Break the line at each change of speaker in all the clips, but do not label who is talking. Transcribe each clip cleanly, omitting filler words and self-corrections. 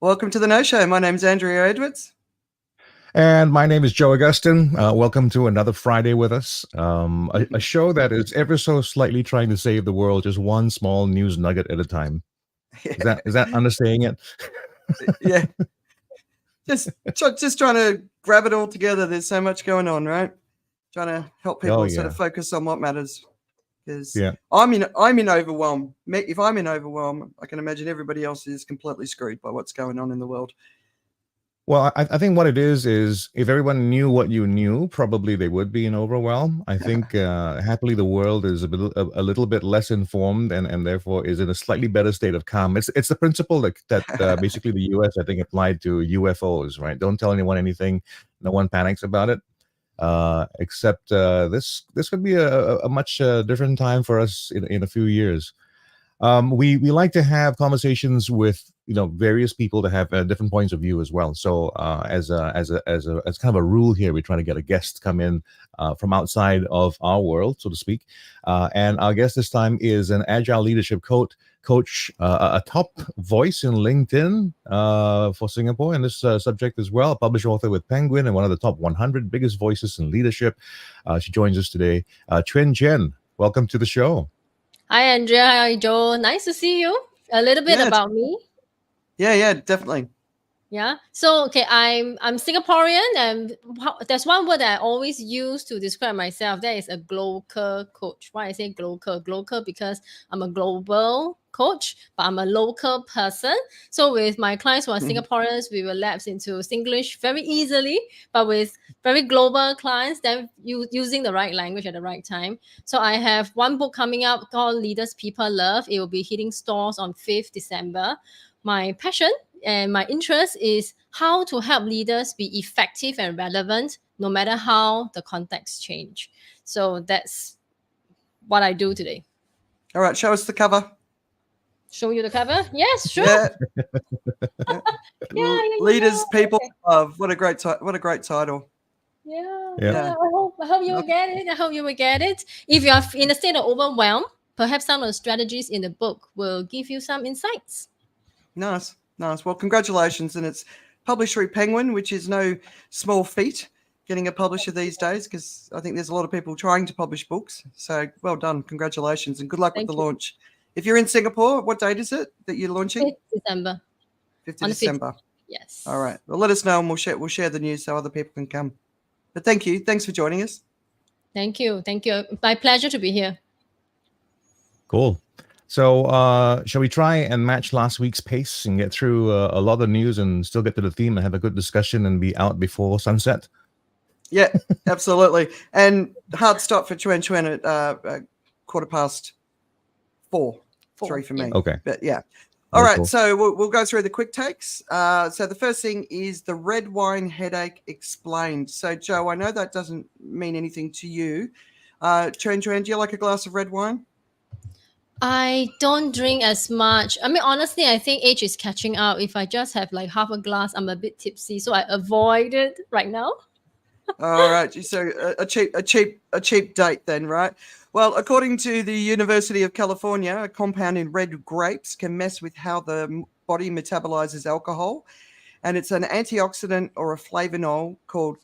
Welcome to the No Show. My name's Andrea Edwards.
And my name is Joe Augustin. Welcome to another Friday with us. A show that is ever so slightly trying to save the world, just one small news nugget at a time. Is that understanding it?
Yeah. Just trying to grab it all together. There's so much going on, right? Trying to help people sort of focus on what matters. Because I'm in overwhelm. If I'm in overwhelm, I can imagine everybody else is completely screwed by what's going on in the world.
Well, I think what it is if everyone knew what you knew, probably they would be in overwhelm. I think happily the world is a little bit less informed and therefore is in a slightly better state of calm. It's the principle that basically the U.S. I think applied to UFOs, right? Don't tell anyone anything. No one panics about it. Except this could be a much different time for us in a few years. We like to have conversations with various people to have different points of view as well. So as kind of a rule here, we're trying to get a guest to come in from outside of our world, so to speak. And our guest this time is an agile leadership coach, a top voice in LinkedIn for Singapore, and this subject as well, a published author with Penguin and one of the top 100 biggest voices in leadership. She joins us today. Chuan Jen, welcome to the show.
Hi, Andrea. Hi, Joe. Nice to see you. A little bit about me.
Yeah, definitely.
Yeah. So, okay, I'm Singaporean, and there's one word that I always use to describe myself. That is a global coach. Why I say global? Global because I'm a global coach, but I'm a local person. So with my clients who are Singaporeans, we will lapse into Singlish very easily, but with very global clients, then using the right language at the right time. So I have one book coming up called Leaders People Love. It will be hitting stores on 5th December. My passion and my interest is how to help leaders be effective and relevant no matter how the context change. So that's what I do today.
All right, show us the cover.
Show you the cover? Yes, sure.
Yeah. Leaders, People, Love. What a great title.
Yeah. I hope you will get it. I hope you will get it. If you are in a state of overwhelm, perhaps some of the strategies in the book will give you some insights.
Nice. Well, congratulations. And it's published through Penguin, which is no small feat, getting a publisher these days, because I think there's a lot of people trying to publish books. So well done. Congratulations and good luck with the launch. If you're in Singapore, what date is it that you're launching?
5th December.
5th of December.
Yes.
All right. Well, let us know and we'll share the news so other people can come. But thank you. Thanks for joining us.
Thank you. My pleasure to be here.
Cool. So shall we try and match last week's pace and get through a lot of news and still get to the theme and have a good discussion and be out before sunset?
Yeah, absolutely. And hard stop for Chuan at 4:15. 3 for me.
Okay.
But yeah. All right. Cool. So we'll go through the quick takes. So the first thing is the red wine headache explained. So Joe, I know that doesn't mean anything to you. Chuan, do you like a glass of red wine?
I don't drink as much. I mean, honestly, I think age is catching up. If I just have like half a glass, I'm a bit tipsy, so I avoid it right now.
All right, so a cheap date then, right? Well, according to the University of California, a compound in red grapes can mess with how the body metabolizes alcohol, and it's an antioxidant or a flavonol called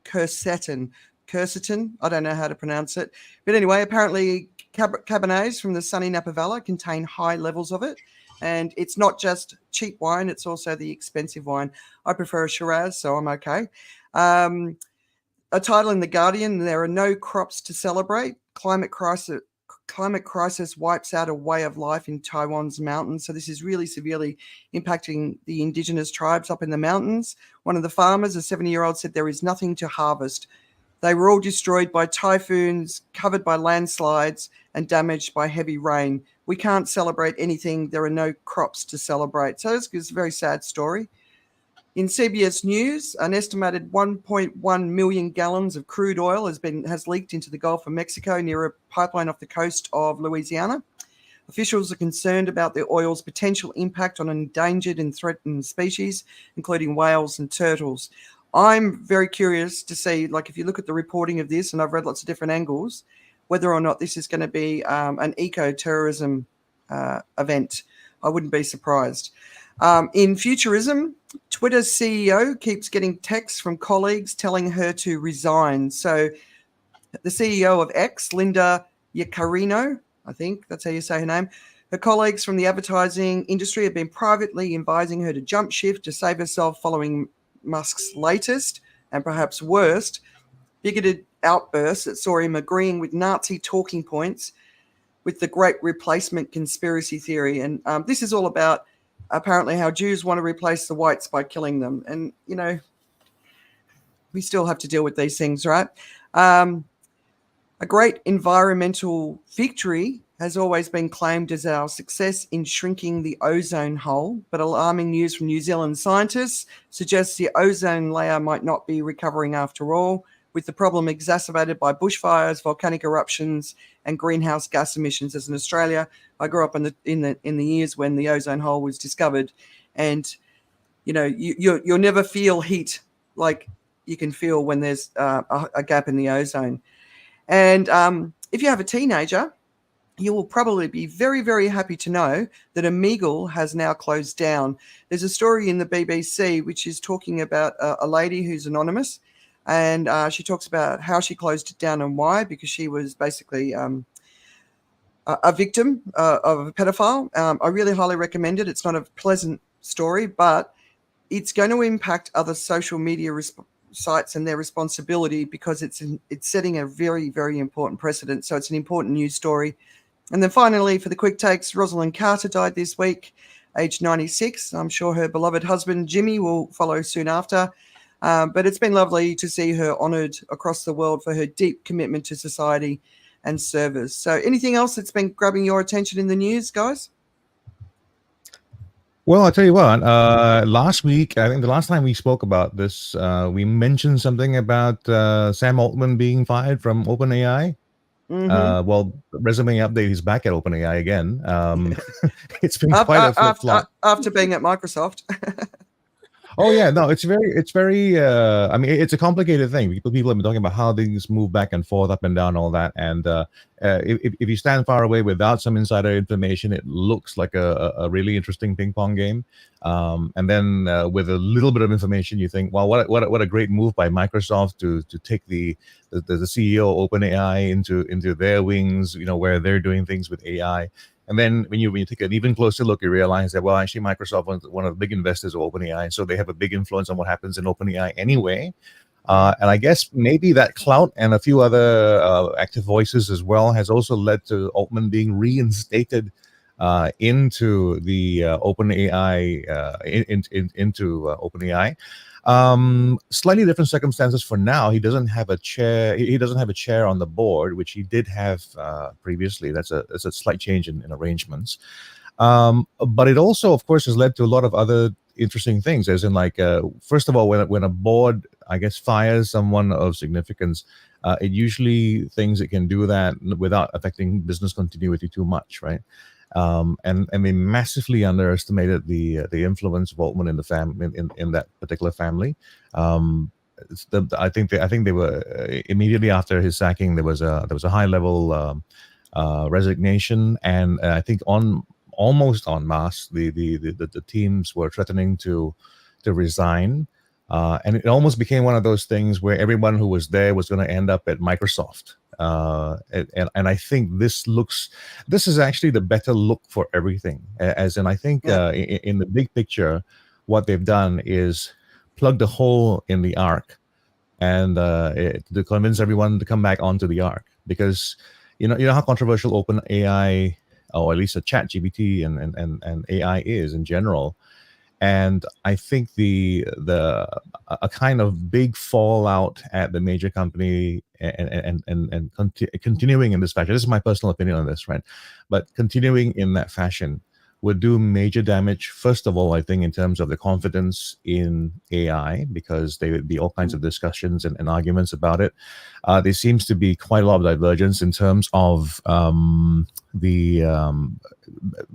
quercetin. I don't know how to pronounce it, but anyway, apparently Cabernets from the sunny Napa Valley contain high levels of it, and it's not just cheap wine, it's also the expensive wine. I prefer a Shiraz, so I'm okay. A title in The Guardian, there are no crops to celebrate. Climate crisis wipes out a way of life in Taiwan's mountains. So this is really severely impacting the indigenous tribes up in the mountains. One of the farmers, a 70-year-old, said there is nothing to harvest. They were all destroyed by typhoons, covered by landslides, and damaged by heavy rain. We can't celebrate anything. There are no crops to celebrate. So it's a very sad story. In CBS News, an estimated 1.1 million gallons of crude oil has leaked into the Gulf of Mexico near a pipeline off the coast of Louisiana. Officials are concerned about the oil's potential impact on endangered and threatened species, including whales and turtles. I'm very curious to see, like, if you look at the reporting of this, and I've read lots of different angles, whether or not this is going to be an eco-terrorism event. I wouldn't be surprised. In futurism, Twitter's CEO keeps getting texts from colleagues telling her to resign. So the CEO of X, Linda Yaccarino, I think that's how you say her name, her colleagues from the advertising industry have been privately advising her to jump ship to save herself following Musk's latest and perhaps worst bigoted outburst that saw him agreeing with Nazi talking points with the Great Replacement conspiracy theory. And this is all about apparently how Jews want to replace the whites by killing them. And, you know, we still have to deal with these things, right? A great environmental victory has always been claimed as our success in shrinking the ozone hole, but alarming news from New Zealand scientists suggests the ozone layer might not be recovering after all, with the problem exacerbated by bushfires, volcanic eruptions, and greenhouse gas emissions. As in Australia, I grew up in the years when the ozone hole was discovered, and you know you'll never feel heat like you can feel when there's a gap in the ozone. And if you have a teenager, you will probably be very, very happy to know that Omegle has now closed down. There's a story in the BBC which is talking about a lady who's anonymous, and she talks about how she closed it down and why, because she was basically a victim of a pedophile. I really highly recommend it. It's not a pleasant story, but it's going to impact other social media sites and their responsibility, because it's setting a very, very important precedent. So it's an important news story. And then finally, for the quick takes, Rosalind Carter died this week, aged 96. I'm sure her beloved husband, Jimmy, will follow soon after. But it's been lovely to see her honoured across the world for her deep commitment to society and service. So anything else that's been grabbing your attention in the news, guys?
Well, I'll tell you what, last week, I think the last time we spoke about this, we mentioned something about Sam Altman being fired from OpenAI.
Mm-hmm.
Well, resume update, he's back at OpenAI again. It's been quite a flip-flop.
After being at Microsoft.
Oh yeah, no, it's very. I mean, it's a complicated thing. People have been talking about how things move back and forth, up and down, all that. And if you stand far away without some insider information, it looks like a really interesting ping pong game. And then with a little bit of information, you think, well, what a great move by Microsoft to take the CEO of OpenAI into their wings, you know, where they're doing things with AI. And then when you take an even closer look, you realize that, well, actually, Microsoft was one of the big investors of OpenAI, so they have a big influence on what happens in OpenAI anyway. And I guess maybe that clout and a few other active voices as well has also led to Altman being reinstated into the OpenAI, into OpenAI. Slightly different circumstances for now. He doesn't have a chair. He doesn't have a chair on the board, which he did have previously. That's a slight change in arrangements. But it also, of course, has led to a lot of other interesting things. As in, like, first of all, when a board, I guess, fires someone of significance, it usually thinks it can do that without affecting business continuity too much, right? And they massively underestimated the influence of Altman in the in that particular family. I think they were immediately after his sacking, there was a high level resignation, and I think almost en masse the teams were threatening to resign. And it almost became one of those things where everyone who was there was going to end up at Microsoft. And I think this is actually the better look for everything. As in, I think in the big picture, what they've done is plugged a hole in the ark, and to convince everyone to come back onto the ark. Because you know how controversial OpenAI, or at least a ChatGPT and AI is in general. And I think a kind of big fallout at the major company and continuing in this fashion. This is my personal opinion on this, right? But continuing in that fashion would do major damage. First of all, I think in terms of the confidence in AI, because there would be all kinds of discussions and arguments about it. There seems to be quite a lot of divergence in terms of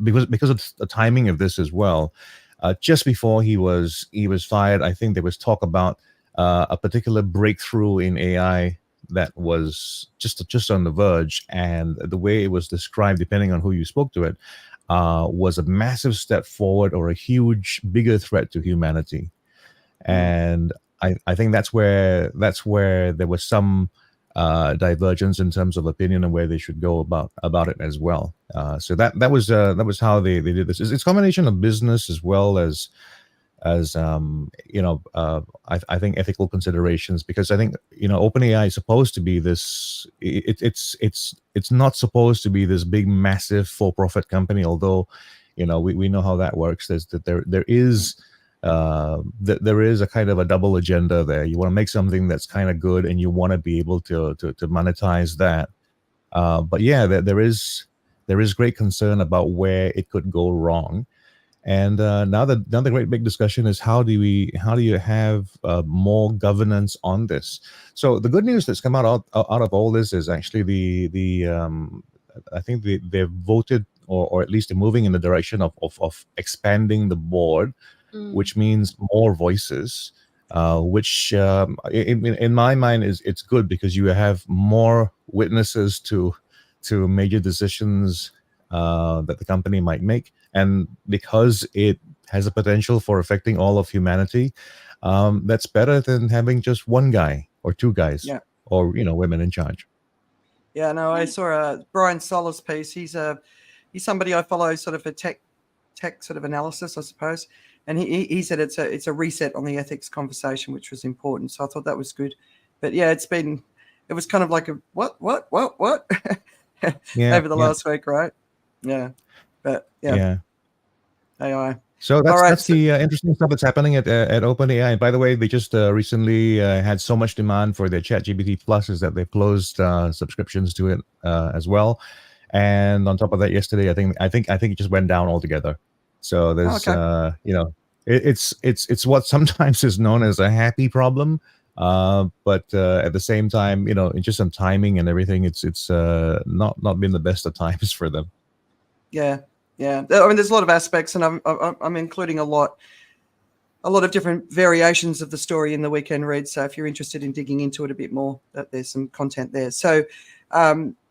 because of the timing of this as well. Just before he was fired, I think there was talk about a particular breakthrough in AI that was just on the verge, and the way it was described, depending on who you spoke to it, was a massive step forward or a huge, bigger threat to humanity. And I think that's where there was some divergence in terms of opinion and where they should go about it as well. So that was how they did this. It's a combination of business as well as I think ethical considerations, because I think OpenAI is supposed to be this. It's not supposed to be this big, massive for-profit company. Although, we know how that works. There is a kind of a double agenda there. You want to make something that's kind of good, and you want to be able to monetize that. But yeah, there is great concern about where it could go wrong. And now the great big discussion is how do you have more governance on this? So the good news that's come out of all this is actually I think they've voted, or at least they're moving in the direction of expanding the board, which means more voices, which in my mind it's good, because you have more witnesses to major decisions that the company might make. And because it has a potential for affecting all of humanity, that's better than having just one guy or two guys, or women in charge.
Yeah, no, I saw Brian Solis piece. He's somebody I follow, sort of a tech sort of analysis, I suppose. And he said it's a reset on the ethics conversation, which was important. So I thought that was good. But yeah, it was kind of like a what over the last week, right? Yeah. But yeah. AI.
So that's the interesting stuff that's happening at OpenAI. And by the way, they just recently had so much demand for their ChatGPT Plus is that they closed subscriptions to it as well. And on top of that, yesterday, I think it just went down altogether. So there's it's what sometimes is known as a happy problem. But at the same time, it's just some timing and everything. It's not been the best of times for them.
Yeah. I mean, there's a lot of aspects, and I'm including a lot of different variations of the story in the weekend read. So if you're interested in digging into it a bit more, there's some content there. So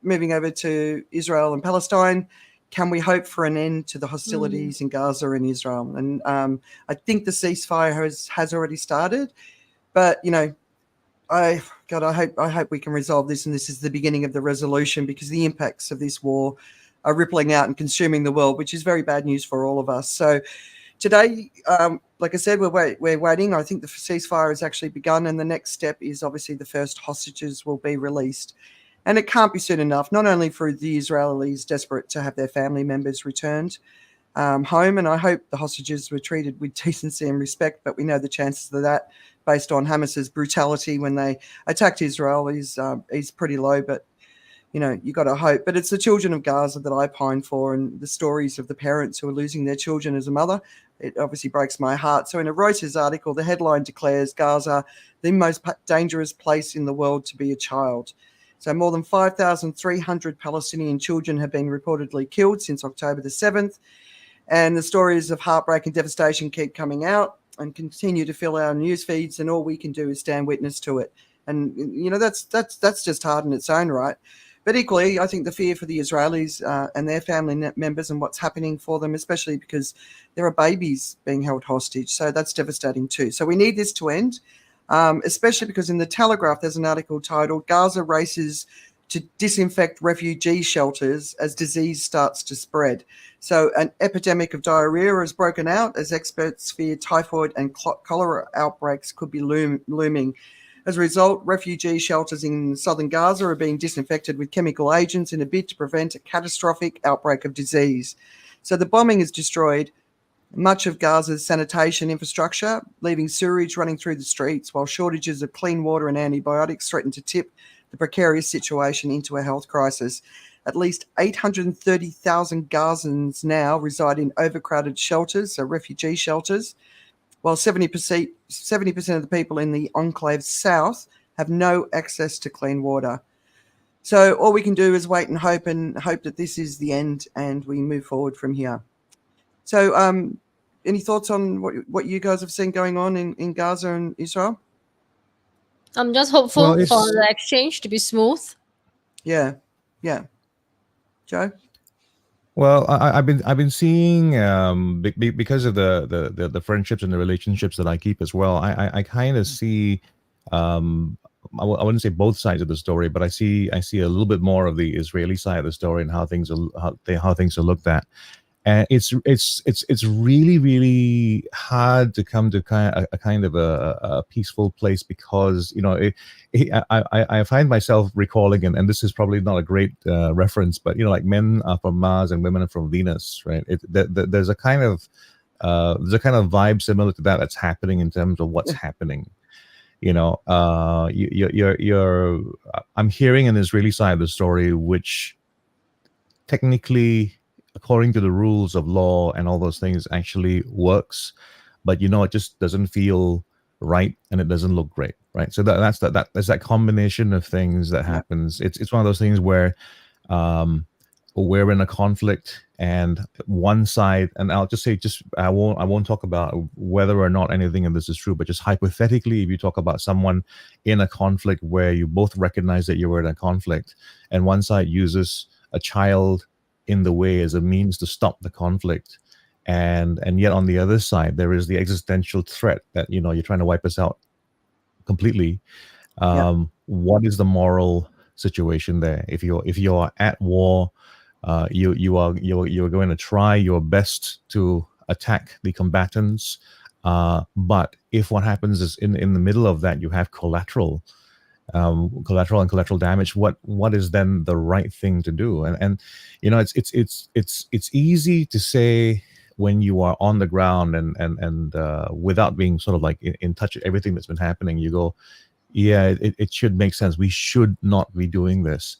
moving over to Israel and Palestine, can we hope for an end to the hostilities in Gaza and Israel? And I think the ceasefire has already started, but I hope we can resolve this, and this is the beginning of the resolution, because the impacts of this war are rippling out and consuming the world, which is very bad news for all of us. So today, like I said, we're waiting. I think the ceasefire has actually begun, and the next step is obviously the first hostages will be released. And it can't be soon enough, not only for the Israelis desperate to have their family members returned home, and I hope the hostages were treated with decency and respect, but we know the chances of that, based on Hamas's brutality when they attacked Israel, is pretty low, but you got to hope. But it's the children of Gaza that I pine for, and the stories of the parents who are losing their children as a mother. It obviously breaks my heart. So in a Reuters article, the headline declares Gaza the most dangerous place in the world to be a child. So more than 5,300 Palestinian children have been reportedly killed since October the 7th. And the stories of heartbreak and devastation keep coming out and continue to fill our news feeds, and all we can do is stand witness to it. And, that's just hard in its own right. But equally, I think the fear for the Israelis and their family members and what's happening for them, especially because there are babies being held hostage. So that's devastating too. So we need this to end, especially because in the Telegraph, there's an article titled Gaza Races to Disinfect Refugee Shelters as Disease Starts to Spread. So an epidemic of diarrhea has broken out as experts fear typhoid and cholera outbreaks could be looming. As a result, refugee shelters in southern Gaza are being disinfected with chemical agents in a bid to prevent a catastrophic outbreak of disease. So the bombing has destroyed much of Gaza's sanitation infrastructure, leaving sewage running through the streets, while shortages of clean water and antibiotics threaten to tip the precarious situation into a health crisis. At least 830,000 Gazans now reside in overcrowded shelters, so refugee shelters, while 70% of the people in the enclave south have no access to clean water. So all we can do is wait and hope that this is the end and we move forward from here. So any thoughts on what you guys have seen going on in Gaza and Israel?
I'm just hopeful for the exchange to be smooth.
Yeah. Joe?
Well, I've been seeing because of the friendships and the relationships that I keep as well. I kind of see I wouldn't say both sides of the story, but I see a little bit more of the Israeli side of the story and how things are how things are looked at. And it's really hard to come to kind of a peaceful place, because I find myself recalling, and this is probably not a great reference, but like men are from Mars and women are from Venus, right? There's a kind of vibe similar to that that's happening in terms of what's happening. You're I'm hearing an Israeli side of the story, which technically, according to the rules of law and all those things, actually works, but it just doesn't feel right and it doesn't look great, right? So that's that combination of things that happens. It's one of those things where we're in a conflict, and one side, and I'll just say, I won't talk about whether or not anything of this is true, but just hypothetically, if you talk about someone in a conflict where you both recognize that you were in a conflict, and one side uses a child in the way as a means to stop the conflict, and yet on the other side there is the existential threat that you're trying to wipe us out completely. What is the moral situation there? If you're at war, you're going to try your best to attack the combatants, but if what happens is in the middle of that you have collateral damage, what is then the right thing to do? And it's easy to say when you are on the ground and without being sort of like in touch with everything that's been happening, you go, yeah, it should make sense. We should not be doing this.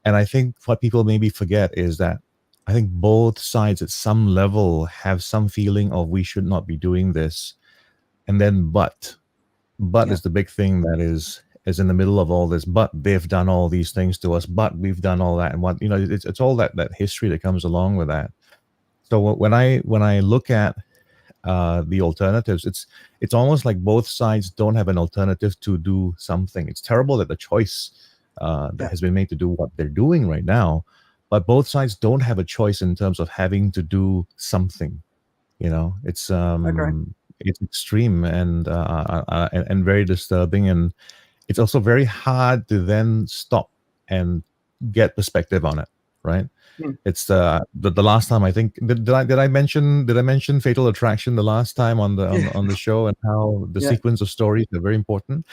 And I think what people maybe forget is that I think both sides at some level have some feeling of we should not be doing this. And then but is the big thing that is in the middle of all this. But they've done all these things to us, but we've done all that. And what it's all that history that comes along with that. So when I look at the alternatives, it's almost like both sides don't have an alternative to do something. It's terrible that the choice that has been made to do what they're doing right now, but both sides don't have a choice in terms of having to do something. It's it's extreme and very disturbing, and it's also very hard to then stop and get perspective on it, right? It's the last time I think did I mention Fatal Attraction the last time on the show, and how the sequence of stories are very important.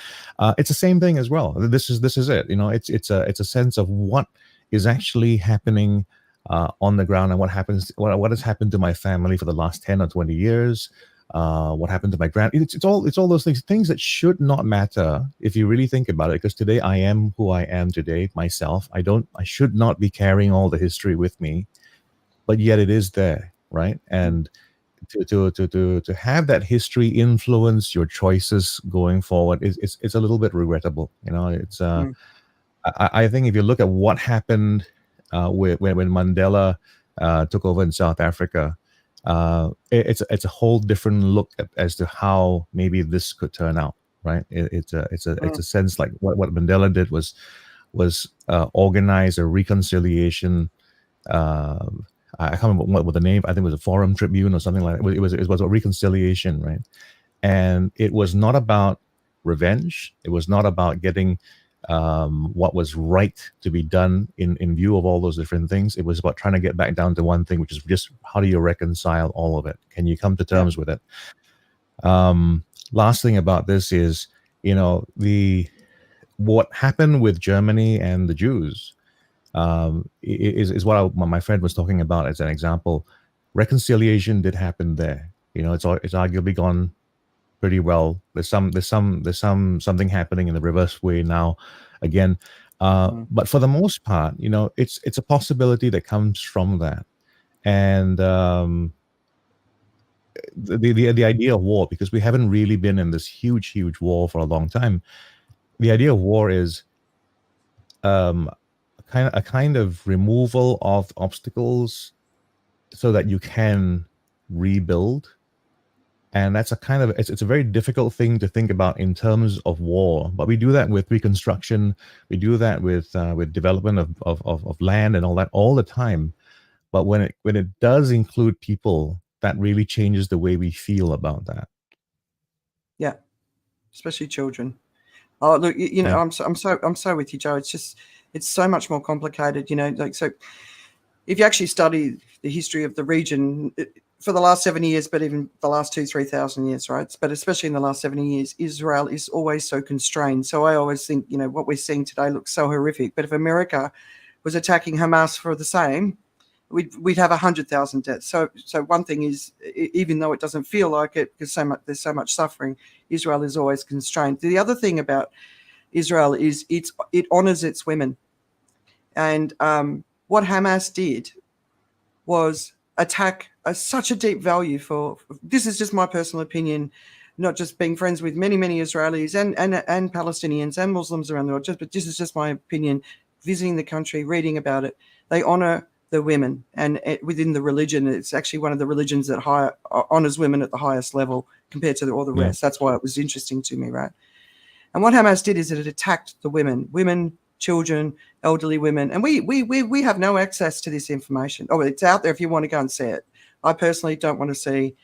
It's the same thing as well. This is it. It's a sense of what is actually happening on the ground, and what has happened to my family for the last 10 or 20 years. What happened to my it's all those things that should not matter if you really think about it, because today I am who I am today myself. I should not be carrying all the history with me, but yet it is there, right? And to have that history influence your choices going forward it's a little bit regrettable. It's I think if you look at what happened when Mandela took over in South Africa, it's a whole different look as to how maybe this could turn out, right? It's a sense like what Mandela did was organize a reconciliation. I can't remember what the name. I think it was a Forum Tribune or something like that. It was a reconciliation, right? And it was not about revenge. It was not about getting what was right to be done in view of all those different things. It was about trying to get back down to one thing, which is just how do you reconcile all of it? Can you come to terms with it? Last thing about this is, what happened with Germany and the Jews is what my friend was talking about as an example. Reconciliation did happen there. It's arguably gone pretty well. There's something happening in the reverse way now again, but for the most part, it's a possibility that comes from that. And the idea of war, because we haven't really been in this huge war for a long time, the idea of war is a kind of removal of obstacles so that you can rebuild. And that's it's a very difficult thing to think about in terms of war, but we do that with reconstruction. We do that with development of land and all that all the time. But when it does include people, that really changes the way we feel about that.
Yeah, especially children. Oh, look, you know,
Yeah.
I'm so with you, Joe. It's so much more complicated, you know. Like, so if you actually study the history of the region for the last 70 years, but even the last 3,000 years, right? But especially in the last 70 years, Israel is always so constrained. So I always think, you know, what we're seeing today looks so horrific. But if America was attacking Hamas for the same, we'd have 100,000 deaths. So one thing is, even though it doesn't feel like it, because there's so much suffering, Israel is always constrained. The other thing about Israel is it honors its women, and what Hamas did was attack such a deep value for. This is just my personal opinion, not just being friends with many Israelis and Palestinians and Muslims around the world. But this is just my opinion. Visiting the country, reading about it, they honor the women, and within the religion, it's actually one of the religions that honors women at the highest level compared to all the rest. That's why it was interesting to me, right? And what Hamas did is it attacked the women, children, elderly women, and we have no access to this information. Oh, it's out there if you want to go and see it. I personally don't want to see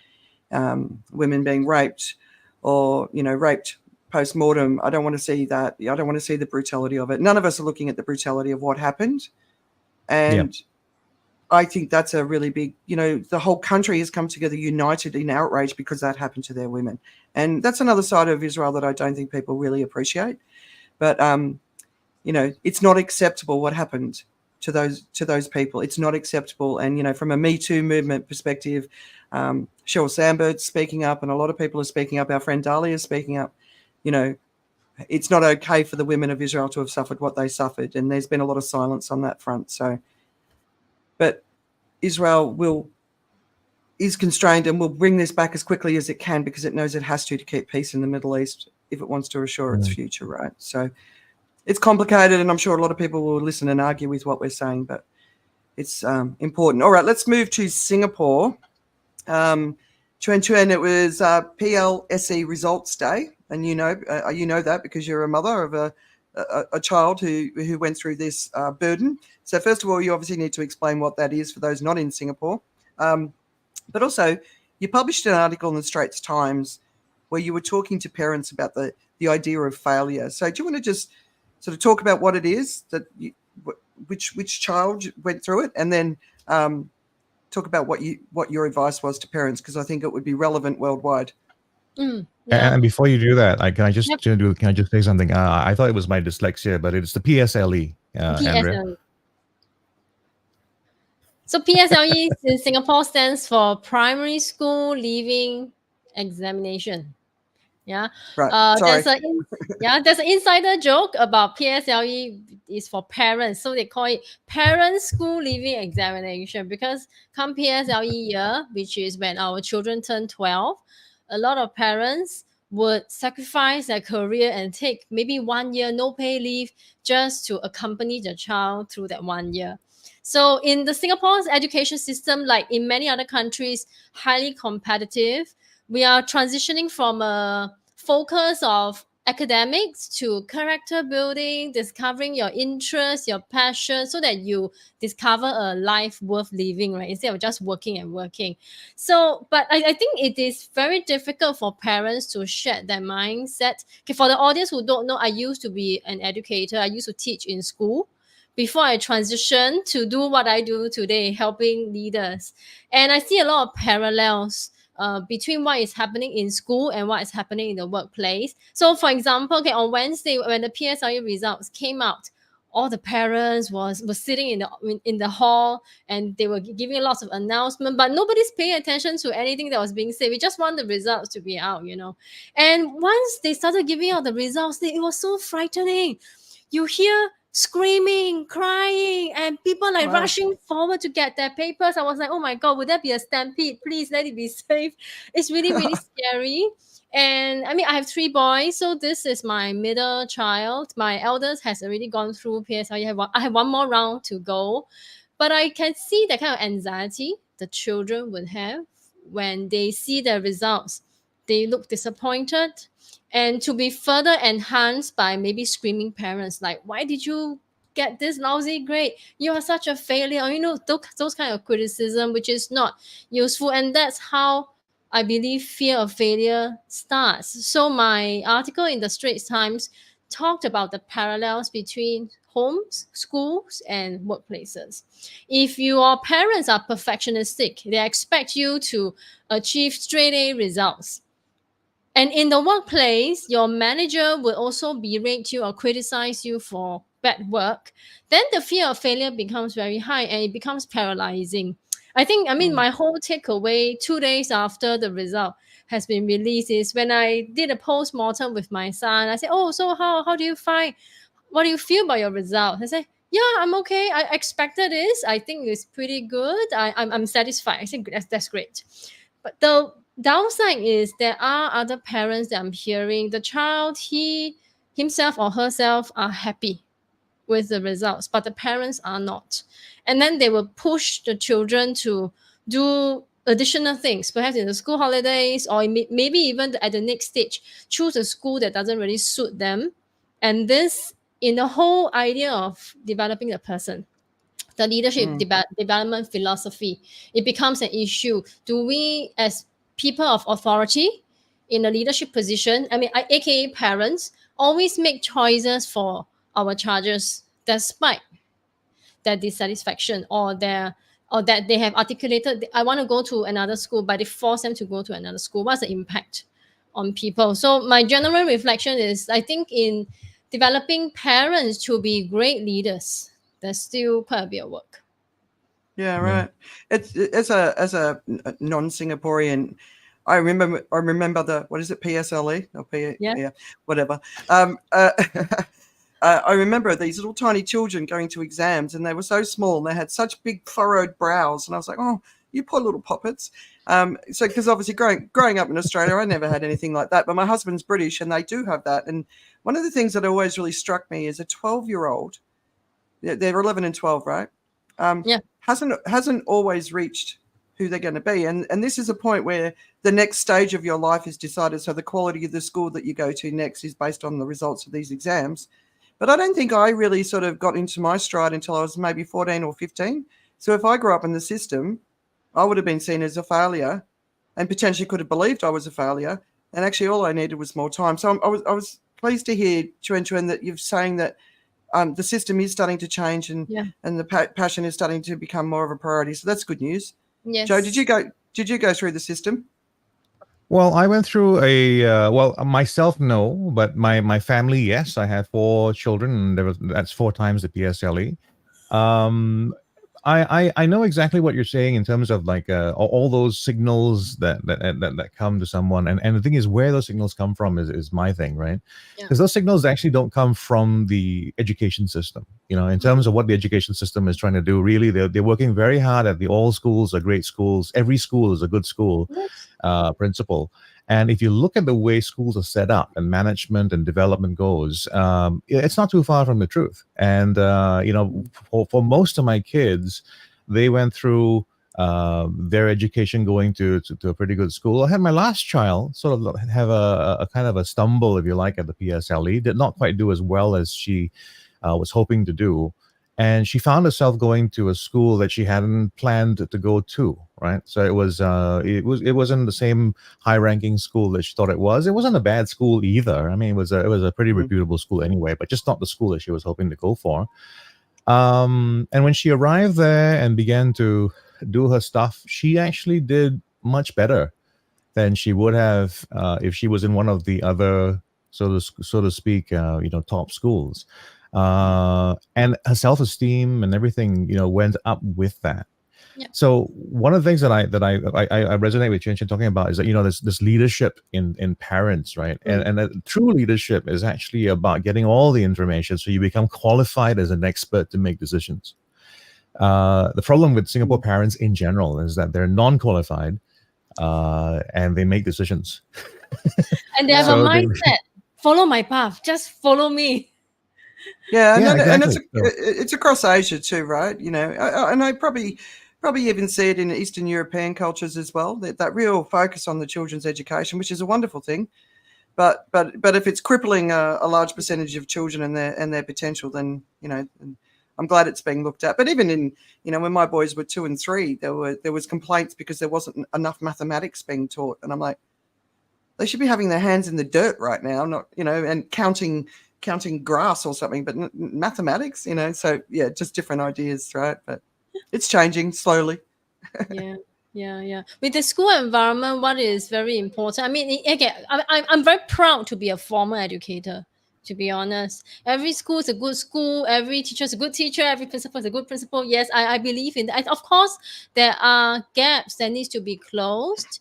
women being raped, or raped post-mortem. I don't want to see that. I don't want to see the brutality of it. None of us are looking at the brutality of what happened, and I think that's a really big, the whole country has come together united in outrage because that happened to their women. And that's another side of Israel that I don't think people really appreciate. But, it's not acceptable what happened to those people. It's not acceptable. And, from a Me Too movement perspective, Sheryl Sandberg's speaking up, and a lot of people are speaking up. Our friend Dali is speaking up. It's not okay for the women of Israel to have suffered what they suffered. And there's been a lot of silence on that front. But Israel is constrained and will bring this back as quickly as it can, because it knows it has to keep peace in the Middle East if it wants to assure its future, right? So it's complicated, and I'm sure a lot of people will listen and argue with what we're saying, but it's important. All right, let's move to Singapore. Chuan, it was PLSE Results Day, and you know that because you're a mother of a child who went through this burden. So first of all, you obviously need to explain what that is for those not in Singapore. But also, you published an article in the Straits Times where you were talking to parents about the idea of failure. So do you want to just sort of talk about what it is that which child went through it, and then talk about what your advice was to parents, because I think it would be relevant worldwide.
And before you do that, can I just say something? I thought it was my dyslexia, but it's the PSLE, Andrea.
So PSLE in Singapore stands for Primary School Leaving Examination. Yeah.
Right. Sorry.
There's an insider joke about PSLE is for parents. So they call it Parent School Leaving Examination, because come PSLE year, which is when our children turn 12, a lot of parents would sacrifice their career and take maybe 1 year no pay leave just to accompany the child through that 1 year. So in the Singapore's education system, like in many other countries, highly competitive, we are transitioning from a focus of academics to character building, discovering your interests, your passion, so that you discover a life worth living, right? Instead of just working and working. So, but I think it is very difficult for parents to shed that mindset. Okay, for the audience who don't know, I used to be an educator. I used to teach in school before I transitioned to do what I do today, helping leaders. And I see a lot of parallels between what is happening in school and what is happening in the workplace. So, for example, on Wednesday, when the PSLE results came out, all the parents were sitting in the hall, and they were giving lots of announcements, but nobody's paying attention to anything that was being said. We just want the results to be out, And once they started giving out the results, it was so frightening. You hear screaming, crying, and people rushing forward to get their papers. I was like, oh my God, would that be a stampede? Please let it be safe. It's really, really scary. And I mean, I have 3 boys, so this is my middle child. My eldest has already gone through PSLE. I have one more round to go. But I can see the kind of anxiety the children would have when they see the results. They look disappointed, and to be further enhanced by maybe screaming parents like, why did you get this lousy grade, you are such a failure, or, you know, those kind of criticism, which is not useful. And that's how I believe fear of failure starts. So my article in the Straits Times talked about the parallels between homes, schools, and workplaces. If your parents are perfectionistic, they expect you to achieve straight A results. And in the workplace, your manager will also berate you or criticize you for bad work. Then the fear of failure becomes very high and it becomes paralyzing. I mean, my whole takeaway 2 days after the result has been released is when I did a post-mortem with my son. I said, "Oh, so how do you find, what do you feel about your result?" I said, "Yeah, I'm okay. I expected this. I think it's pretty good. I'm satisfied." I said, that's great. But the downside is there are other parents that I'm hearing. The child, himself or herself are happy with the results, but the parents are not. And then they will push the children to do additional things, perhaps in the school holidays, or maybe even at the next stage, choose a school that doesn't really suit them. And this, in the whole idea of developing a person, the leadership development philosophy, it becomes an issue. Do we, as people of authority in a leadership position, aka parents, always make choices for our charges despite their dissatisfaction, or that they have articulated, I want to go to another school, but they force them to go to another school? What's the impact on people? So my general reflection is, I think in developing parents to be great leaders, there's still quite a bit of work.
Yeah, right. It's as a non-Singaporean, I remember the, what is it, PSLE or whatever. I remember these little tiny children going to exams, and they were so small and they had such big furrowed brows, and I was like, "Oh, you poor little poppets." So because obviously growing up in Australia, I never had anything like that, but my husband's British and they do have that. And one of the things that always really struck me is a 12-year-old. They're 11 and 12, right? Hasn't always reached who they're going to be, and this is a point where the next stage of your life is decided. So the quality of the school that you go to next is based on the results of these exams. But I don't think I really sort of got into my stride until I was maybe 14 or 15. So if I grew up in the system, I would have been seen as a failure, and potentially could have believed I was a failure. And actually, all I needed was more time. So I was pleased to hear, Chuen, that you're saying that the system is starting to change, and the passion is starting to become more of a priority. So that's good news.
Yes.
Joe, did you go through the system?
Well, I went through myself, no, but my family, yes. I had 4 children, and that's 4 times the PSLE. I know exactly what you're saying in terms of like all those signals that come to someone, and the thing is, where those signals come from is my thing, right? Because those signals actually don't come from the education system. You know, in terms of what the education system is trying to do, really, they're working very hard at the all schools are great schools. Every school is a good school principle. And if you look at the way schools are set up and management and development goes, it's not too far from the truth. And, for most of my kids, they went through their education going to a pretty good school. I had my last child sort of have a kind of a stumble, if you like, at the PSLE, did not quite do as well as she was hoping to do. And she found herself going to a school that she hadn't planned to go to, right? So it wasn't the same high-ranking school that she thought it was. It wasn't a bad school either. I mean, it was a pretty reputable school anyway, but just not the school that she was hoping to go for. And when she arrived there and began to do her stuff, she actually did much better than she would have if she was in one of the other, so to speak, top schools. And her self-esteem and everything, went up with that. Yeah. So one of the things that I resonate with Chen talking about is that, this leadership in parents, right? And that true leadership is actually about getting all the information so you become qualified as an expert to make decisions. The problem with Singapore parents in general is that they're non-qualified and they make decisions.
And they have a mindset, follow my path, just follow me.
Yeah,
exactly.
And it's across Asia too, right? And I probably even see it in Eastern European cultures as well. That real focus on the children's education, which is a wonderful thing. But if it's crippling a large percentage of children and their potential, then I'm glad it's being looked at. But even in when my boys were 2 and 3, there was complaints because there wasn't enough mathematics being taught, and I'm like, they should be having their hands in the dirt right now, not and counting grass or something, but mathematics, So yeah, just different ideas, right? But it's changing slowly.
Yeah. With the school environment, what is very important? I mean, again, I'm very proud to be a former educator. To be honest, every school is a good school. Every teacher is a good teacher. Every principal is a good principal. Yes, I believe in that. Of course, there are gaps that needs to be closed.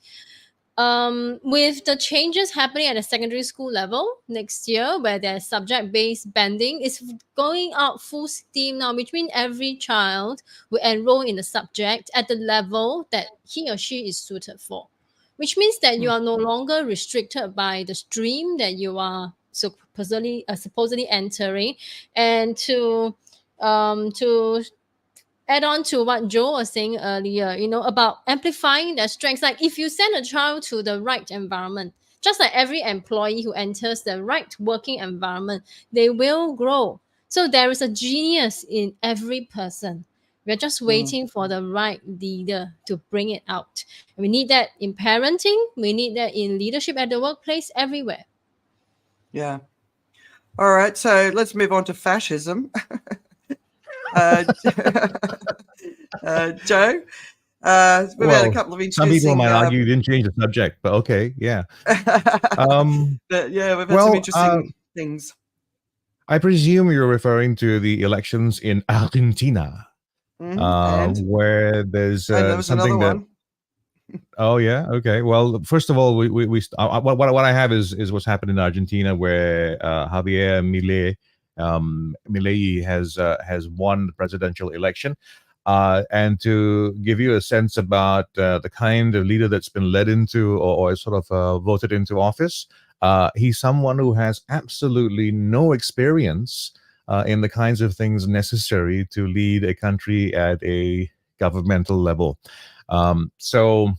With the changes happening at the secondary school level next year, where there's subject-based banding, is going out full steam now, which means every child will enroll in a subject at the level that he or she is suited for, which means that you are no longer restricted by the stream that you are supposedly entering. And to add on to what Joe was saying earlier, about amplifying their strengths. Like if you send a child to the right environment, just like every employee who enters the right working environment, they will grow. So there is a genius in every person. We're just waiting for the right leader to bring it out. We need that in parenting. We need that in leadership at the workplace, everywhere.
Yeah. All right. So let's move on to fascism. Joe, we've had a couple of interesting.
Some people might argue you didn't change the subject, but okay, yeah.
But yeah, we've had some interesting things.
I presume you're referring to the elections in Argentina, where there's something that.
One.
Oh yeah, okay. Well, first of all, what I have is what's happened in Argentina, where Javier Milei has won the presidential election. And to give you a sense about the kind of leader that's been led into or sort of voted into office, he's someone who has absolutely no experience in the kinds of things necessary to lead a country at a governmental level. So,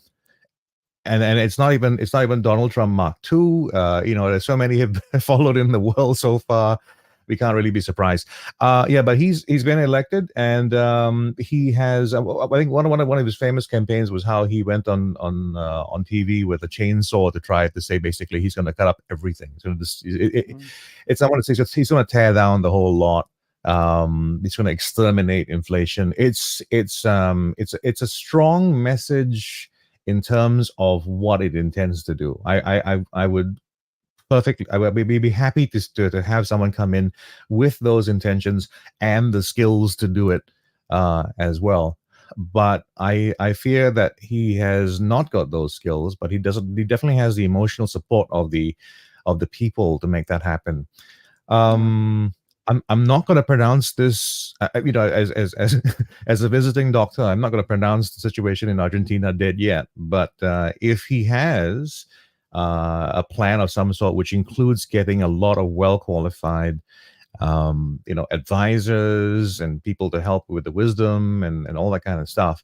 and it's not even Donald Trump Mark II. There's so many have followed in the world so far. We can't really be surprised. But he's been elected, and he has. I think one of his famous campaigns was how he went on TV with a chainsaw to try to say basically he's going to cut up everything. So it's I want to say he's going to tear down the whole lot. He's going to exterminate inflation. It's a strong message in terms of what it intends to do. I would be happy to have someone come in with those intentions and the skills to do it as well. But I fear that he has not got those skills, but he definitely has the emotional support of the people to make that happen. I'm not going to pronounce this, as a visiting doctor, I'm not going to pronounce the situation in Argentina dead yet. But if he has a plan of some sort, which includes getting a lot of well-qualified, advisors and people to help with the wisdom and all that kind of stuff,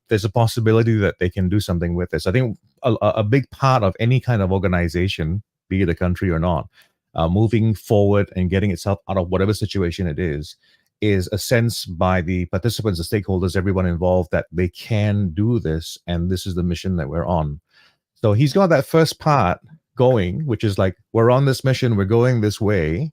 there's a possibility that they can do something with this. I think a big part of any kind of organization, be it a country or not, moving forward and getting itself out of whatever situation it is a sense by the participants, the stakeholders, everyone involved, that they can do this, and this is the mission that we're on. So he's got that first part going, which is like, we're on this mission, we're going this way,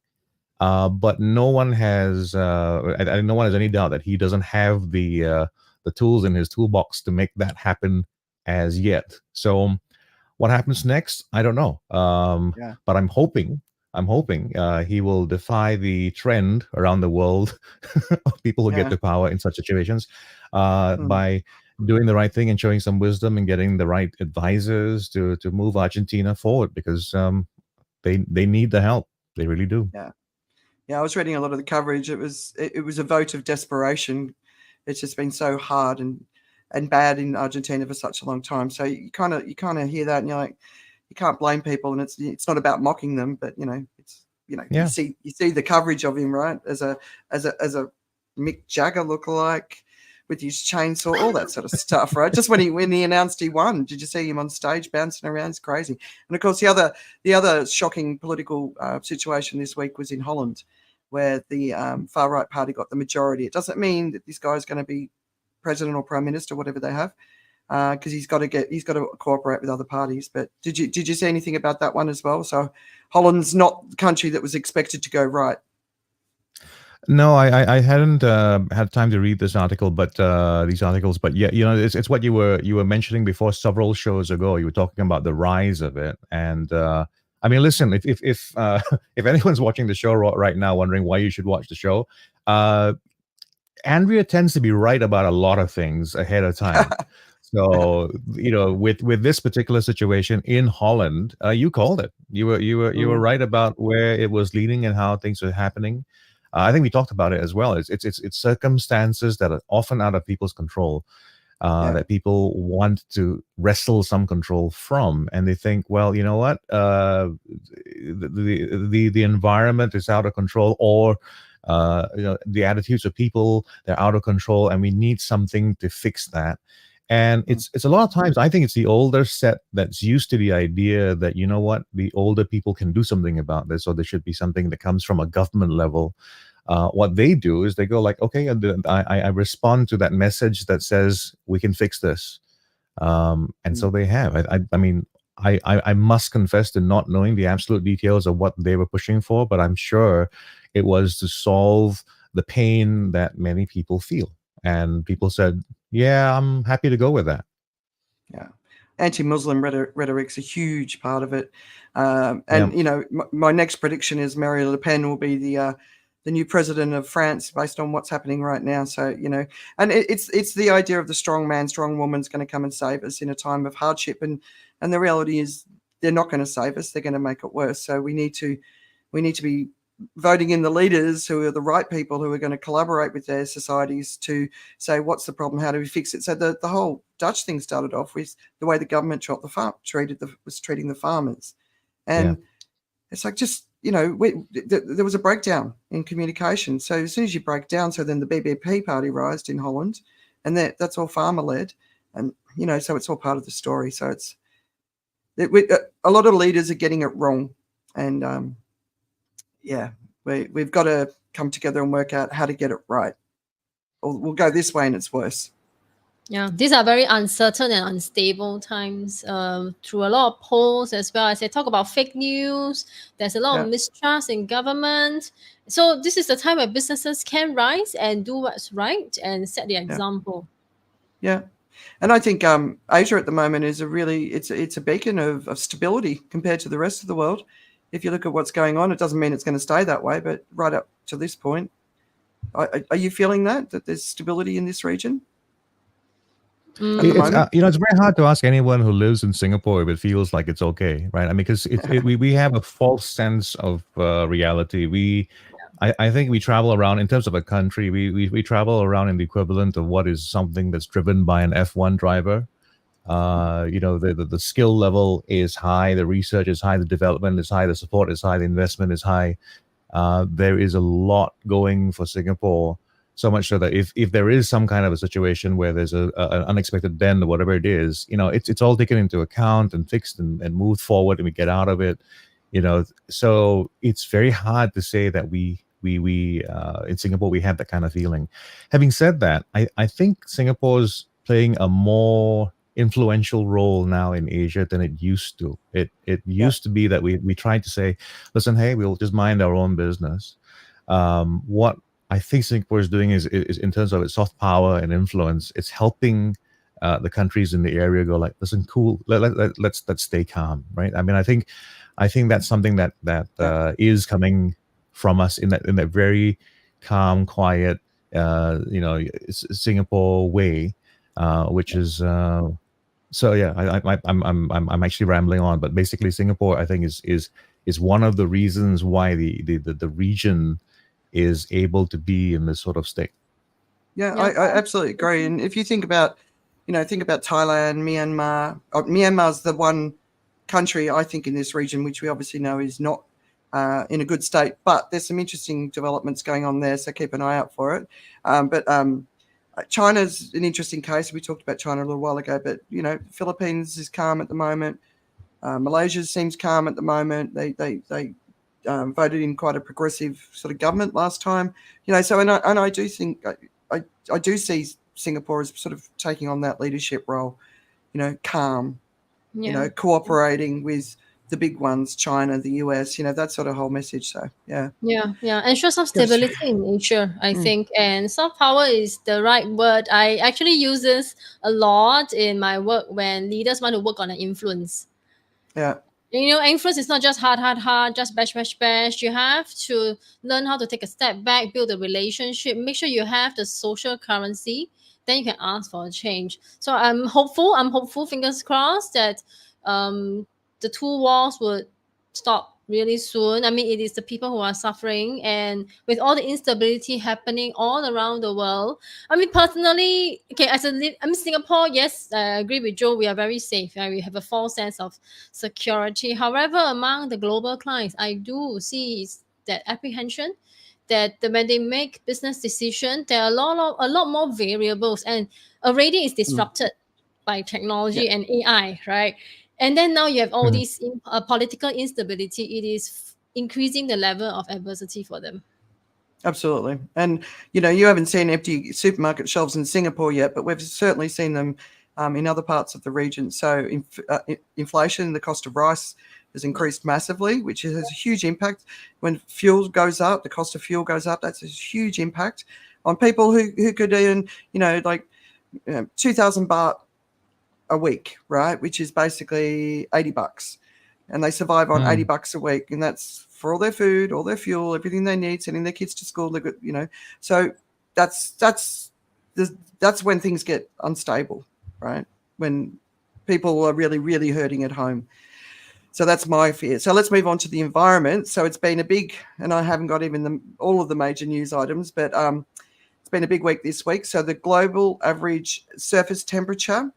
but no one has any doubt that he doesn't have the tools in his toolbox to make that happen as yet. So what happens next, I don't know. But I'm hoping he will defy the trend around the world of people who get to power in such situations by doing the right thing and showing some wisdom and getting the right advisors to move Argentina forward, because they need the help. They really do.
Yeah, I was reading a lot of the coverage. It was a vote of desperation. It's just been so hard and bad in Argentina for such a long time. So you kind of hear that, and you're like, you can't blame people, and it's not about mocking them, but you see the coverage of him, right, as a Mick Jagger lookalike, with his chainsaw, all that sort of stuff, right? Just when he announced he won, did you see him on stage bouncing around? It's crazy. And of course, the other shocking political situation this week was in Holland, where the far right party got the majority. It doesn't mean that this guy's going to be president or prime minister, whatever they have, because he's got to cooperate with other parties. But did you see anything about that one as well? So Holland's not the country that was expected to go right.
No, I hadn't had time to read this article, but these articles. But yeah, it's what you were mentioning before several shows ago. You were talking about the rise of it, and I mean, listen, if if anyone's watching the show right now, wondering why you should watch the show, Andrea tends to be right about a lot of things ahead of time. So with this particular situation in Holland, you called it. You were right about where it was leading and how things are happening. I think we talked about it as well. It's circumstances that are often out of people's control, that people want to wrestle some control from, and they think, well, you know what, the environment is out of control, or the attitudes of people, they're out of control, and we need something to fix that. And it's a lot of times, I think it's the older set that's used to the idea that, you know what, the older people can do something about this, or there should be something that comes from a government level. What they do is they go like, okay, I respond to that message that says we can fix this. And so they have. I mean, I must confess to not knowing the absolute details of what they were pushing for, but I'm sure it was to solve the pain that many people feel. And people said, yeah, I'm happy to go with that.
Yeah. Anti-Muslim rhetoric's a huge part of it. And, my next prediction is Marine Le Pen will be the new president of France based on what's happening right now. So, and it's the idea of the strong man, strong woman's going to come and save us in a time of hardship. And the reality is they're not going to save us. They're going to make it worse. So we need to be voting in the leaders who are the right people, who are going to collaborate with their societies to say, what's the problem? How do we fix it? So the whole Dutch thing started off with the way the government was treating the farmers. And it's like, just, there was a breakdown in communication. So as soon as you break down, so then the BBP party rised in Holland, and that's all farmer led. And, so it's all part of the story. So a lot of leaders are getting it wrong. And, we've got to come together and work out how to get it right. Or we'll go this way and it's worse.
Yeah, these are very uncertain and unstable times. Through a lot of polls as well, as I talk about fake news, there's a lot of mistrust in government. So this is the time where businesses can rise and do what's right and set the example.
Yeah. And I think Asia at the moment is it's a beacon of stability compared to the rest of the world. If you look at what's going on, it doesn't mean it's going to stay that way, but right up to this point, are you feeling that there's stability in this region?
It's very hard to ask anyone who lives in Singapore if it feels like it's okay, right? I mean, because we have a false sense of reality. I think we travel around, in terms of a country, we travel around in the equivalent of what is something that's driven by an F1 driver. The skill level is high, the research is high, the development is high, the support is high, the investment is high. There is a lot going for Singapore, so much so that if there is some kind of a situation where there's an unexpected dent or whatever it is, it's all taken into account and fixed and moved forward, and we get out of it. So it's very hard to say that we in Singapore we have that kind of feeling. Having said that, I think Singapore's playing a more influential role now in Asia than it used to. It used to be that we tried to say, listen, hey, we'll just mind our own business. What I think Singapore is doing is in terms of its soft power and influence, it's helping the countries in the area go like, listen, cool, let's stay calm, right? I mean, I think that's something that is coming from us in that very calm, quiet, Singapore way, which is so yeah. I'm actually rambling on, but basically Singapore, I think, is one of the reasons why the region is able to be in this sort of state.
Yeah, I absolutely agree. And if you think about Thailand, Myanmar. Myanmar's the one country I think in this region which we obviously know is not in a good state, but there's some interesting developments going on there, so keep an eye out for it. But China's an interesting case. We talked about China a little while ago, but Philippines is calm at the moment. Malaysia seems calm at the moment. They voted in quite a progressive sort of government last time. So and I do think I do see Singapore as sort of taking on that leadership role. Calm. Cooperating with the big ones, China, the US. That sort of whole message. So yeah.
Ensure some stability in Asia, I think, and soft power is the right word. I actually use this a lot in my work when leaders want to work on an influence.
Yeah.
Influence is not just hard, just bash. You have to learn how to take a step back, build a relationship, make sure you have the social currency, then you can ask for a change. So I'm hopeful, fingers crossed, that the two wars would stop really soon. I mean, it is the people who are suffering, and with all the instability happening all around the world. I mean, personally, okay, Singapore, yes, I agree with Joe, we are very safe. We have a false sense of security. However, among the global clients, I do see that apprehension that when they make business decisions, there are a lot more variables, and already is disrupted by technology and AI, right? And then now you have all these political instability. It is increasing the level of adversity for them.
Absolutely. And, you haven't seen empty supermarket shelves in Singapore yet, but we've certainly seen them in other parts of the region. So inflation, the cost of rice has increased massively, which has a huge impact. When fuel goes up, the cost of fuel goes up. That's a huge impact on people who could earn, 2,000 baht a week, right? Which is basically $80. And they survive on $80 a week. And that's for all their food, all their fuel, everything they need, sending their kids to school. They're good, So that's when things get unstable, right? When people are really, really hurting at home. So that's my fear. So let's move on to the environment. So it's been a big, and I haven't got even all of the major news items, but it's been a big week this week. So the global average surface temperature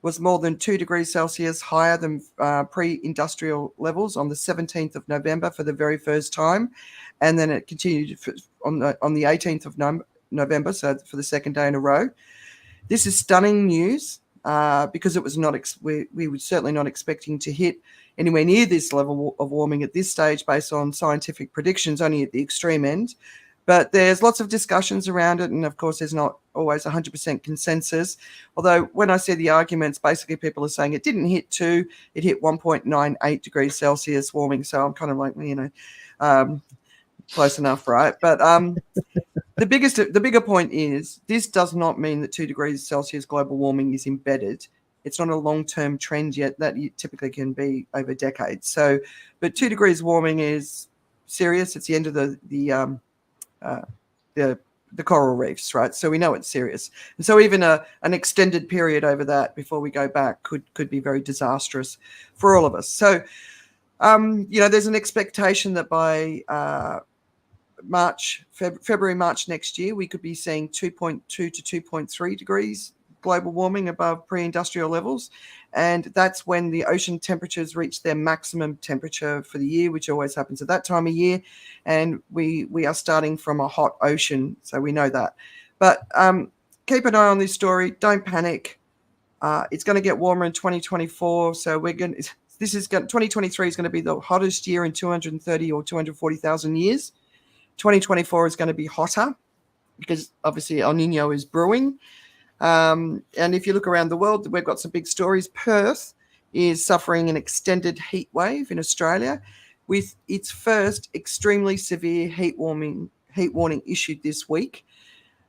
was more than 2 degrees Celsius higher than pre-industrial levels on the 17th of November for the very first time. And then it continued on the 18th of November, so for the second day in a row. This is stunning news because it was not we were certainly not expecting to hit anywhere near this level of warming at this stage based on scientific predictions, only at the extreme end. But there's lots of discussions around it. And, of course, there's not always 100% consensus. Although when I see the arguments, basically people are saying it didn't hit 2, it hit 1.98 degrees Celsius warming. So I'm kind of like, close enough, right? But the bigger point is this does not mean that 2 degrees Celsius global warming is embedded. It's not a long-term trend yet. That typically can be over decades. So, but 2 degrees warming is serious. It's the end of the coral reefs, right? So we know it's serious. And so even an extended period over that before we go back could be very disastrous for all of us. So, there's an expectation that by February, March next year, we could be seeing 2.2 to 2.3 degrees global warming above pre-industrial levels. And that's when the ocean temperatures reach their maximum temperature for the year, which always happens at that time of year. And we are starting from a hot ocean, so we know that. But keep an eye on this story. Don't panic. It's going to get warmer in 2024. So 2023 is going to be the hottest year in 230 or 240,000 years. 2024 is going to be hotter because obviously El Nino is brewing. And if you look around the world, we've got some big stories. Perth is suffering an extended heat wave in Australia with its first extremely severe heat warning issued this week.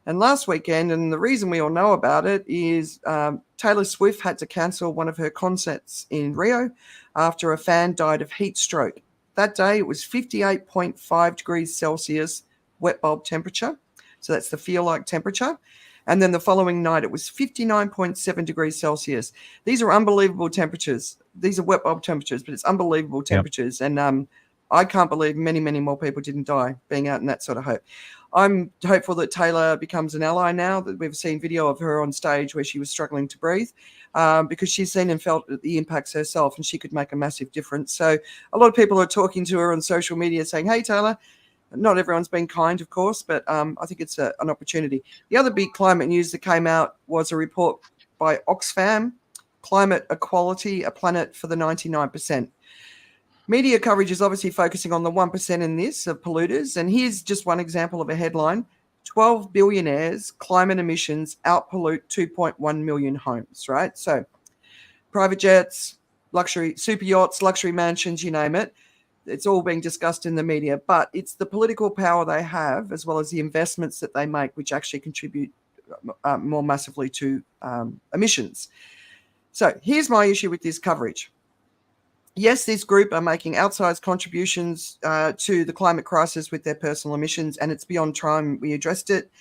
And last weekend, and the reason we all know about it is Taylor Swift had to cancel one of her concerts in Rio after a fan died of heat stroke. That day, it was 58.5 degrees Celsius wet bulb temperature. So that's the feel-like temperature. And then the following night, it was 59.7 degrees Celsius. These are unbelievable temperatures. These are wet bulb temperatures, but it's unbelievable temperatures. Yep. And I can't believe many, many more people didn't die being out in that sort of hope. I'm hopeful that Taylor becomes an ally now, that we've seen video of her on stage where she was struggling to breathe because she's seen and felt the impacts herself and she could make a massive difference. So a lot of people are talking to her on social media saying, hey, Taylor, Not everyone's been kind, of course, but I think it's an opportunity. The other big climate news that came out was a report by Oxfam, Climate Equality, a Planet for the 99%. Media coverage is obviously focusing on the 1% in this of polluters. And here's just one example of a headline. 12 billionaires, climate emissions outpollute 2.1 million homes, right? So private jets, luxury super yachts, luxury mansions, you name it. It's all being discussed in the media, but it's the political power they have as well as the investments that they make, which actually contribute more massively to emissions. So here's my issue with this coverage. Yes, this group are making outsized contributions to the climate crisis with their personal emissions, and it's beyond time we addressed it.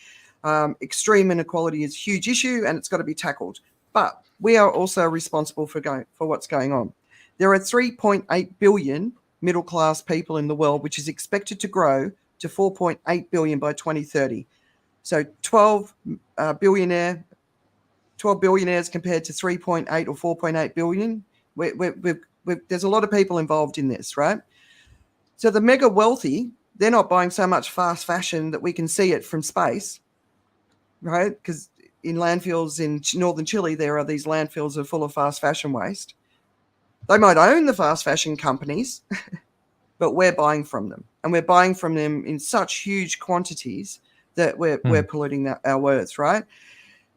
Extreme inequality is a huge issue, and it's got to be tackled. But we are also responsible for what's going on. There are 3.8 billion middle-class people in the world, which is expected to grow to 4.8 billion by 2030. So 12 billionaires compared to 3.8 or 4.8 billion. There's a lot of people involved in this, right? So the mega wealthy, they're not buying so much fast fashion that we can see it from space, right? Because in landfills in northern Chile, there are these landfills that are full of fast fashion waste. They might own the fast fashion companies, but we're buying from them. And we're buying from them in such huge quantities that we're polluting our earth, right?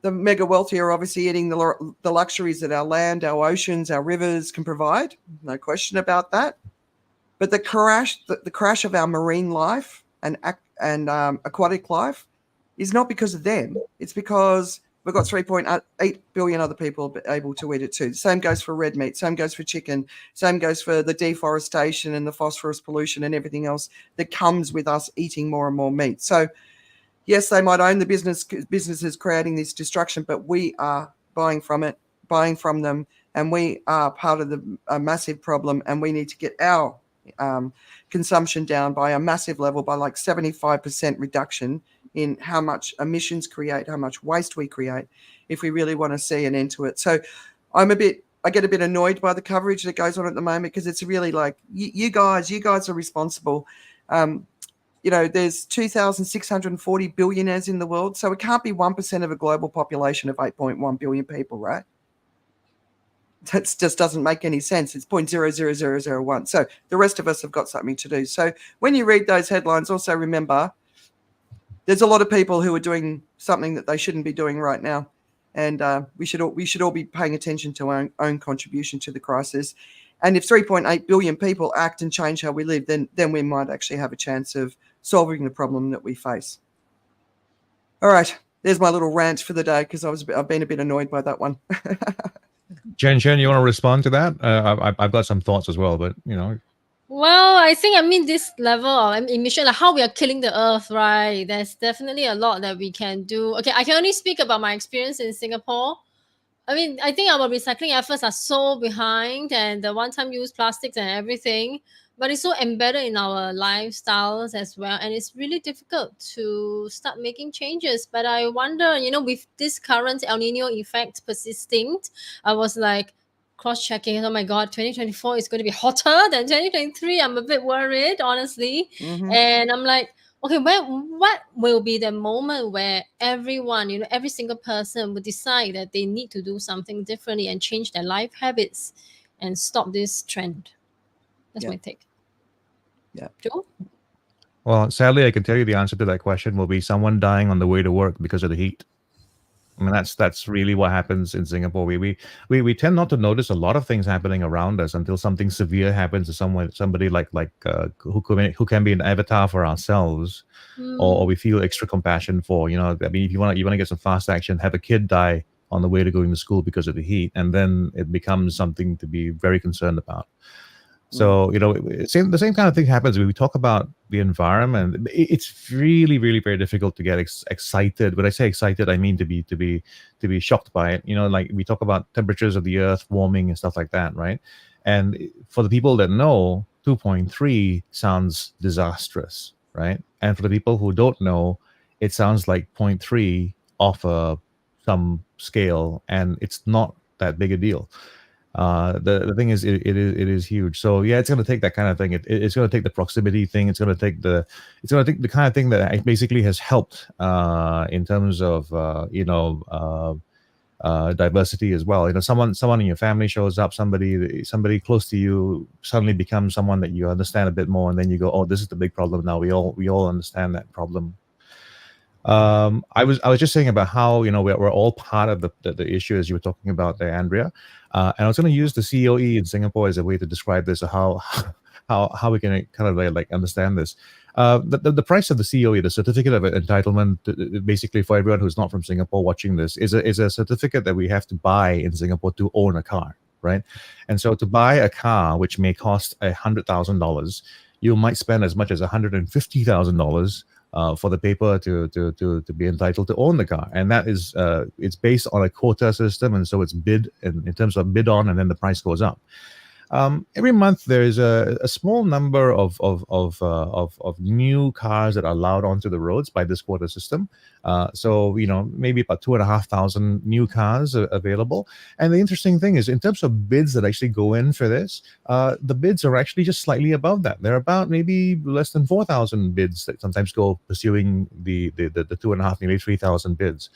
The mega wealthy are obviously eating the luxuries that our land, our oceans, our rivers can provide. No question about that. But the crash of our marine life and aquatic life is not because of them. It's because we've got 3.8 billion other people able to eat it too. Same goes for red meat. Same goes for chicken. Same goes for the deforestation and the phosphorus pollution and everything else that comes with us eating more and more meat. So yes, they might own the businesses creating this destruction, but we are buying from them, and we are part of a massive problem, and we need to get our consumption down by a massive level, by like 75% reduction in how much emissions create, how much waste we create, if we really want to see an end to it. So I get a bit annoyed by the coverage that goes on at the moment, because it's really like, you guys are responsible. There's 2,640 billionaires in the world, so it can't be 1% of a global population of 8.1 billion people, right? That just doesn't make any sense. It's 0.00001. So the rest of us have got something to do. So when you read those headlines, also remember there's a lot of people who are doing something that they shouldn't be doing right now, and we should all be paying attention to our own contribution to the crisis. And if 3.8 billion people act and change how we live, then we might actually have a chance of solving the problem that we face. All right, there's my little rant for the day, because I've been a bit annoyed by that one.
Jen, you want to respond to that? I've got some thoughts as well, but
Well, I think, this level of emission, like how we are killing the earth, right? There's definitely a lot that we can do. Okay, I can only speak about my experience in Singapore. I think our recycling efforts are so behind, and the one-time use plastics and everything, but it's so embedded in our lifestyles as well. And it's really difficult to start making changes. But I wonder, with this current El Nino effect persisting, I was like cross-checking. Oh my God, 2024 is going to be hotter than 2023. I'm a bit worried, honestly.
Mm-hmm.
And I'm like, okay, what will be the moment where everyone, every single person would decide that they need to do something differently and change their life habits and stop this trend? That's my take.
Yeah.
Joe?
Well, sadly, I can tell you the answer to that question will be someone dying on the way to work because of the heat. That's really what happens in Singapore. We tend not to notice a lot of things happening around us until something severe happens to somebody like who can be an avatar for ourselves, or we feel extra compassion for. If you want to get some fast action, have a kid die on the way to going to school because of the heat, and then it becomes something to be very concerned about. So, the same kind of thing happens when we talk about the environment. It's really, really very difficult to get excited. When I say excited, I mean to be shocked by it. Like we talk about temperatures of the earth warming and stuff like that, right? And for the people that know, 2.3 sounds disastrous, right? And for the people who don't know, it sounds like 0.3 off some scale, and it's not that big a deal. The thing is, it is huge. So yeah, it's going to take that kind of thing. It's going to take the proximity thing. It's going to take the kind of thing that basically has helped in terms of diversity as well. Someone in your family shows up, somebody close to you suddenly becomes someone that you understand a bit more, and then you go, oh, this is the big problem now. We all understand that problem. I was just saying about how we're all part of the issue, as you were talking about there, Andrea. And I was going to use the COE in Singapore as a way to describe this, or how we can kind of like understand this. The price of the COE, the certificate of entitlement, basically for everyone who's not from Singapore watching this, is a certificate that we have to buy in Singapore to own a car, right? And so to buy a car, which may cost $100,000, you might spend as much as $150,000 for the paper to be entitled to own the car, and that is it's based on a quota system, and so it's bid in terms of bid on, and then the price goes up. Every month there is a small number of new cars that are allowed onto the roads by this quota system. So maybe about 2,500 new cars are available. And the interesting thing is, in terms of bids that actually go in for this, the bids are actually just slightly above that. They're about maybe less than 4,000 bids that sometimes go pursuing the 2.5, maybe 3,000 bids.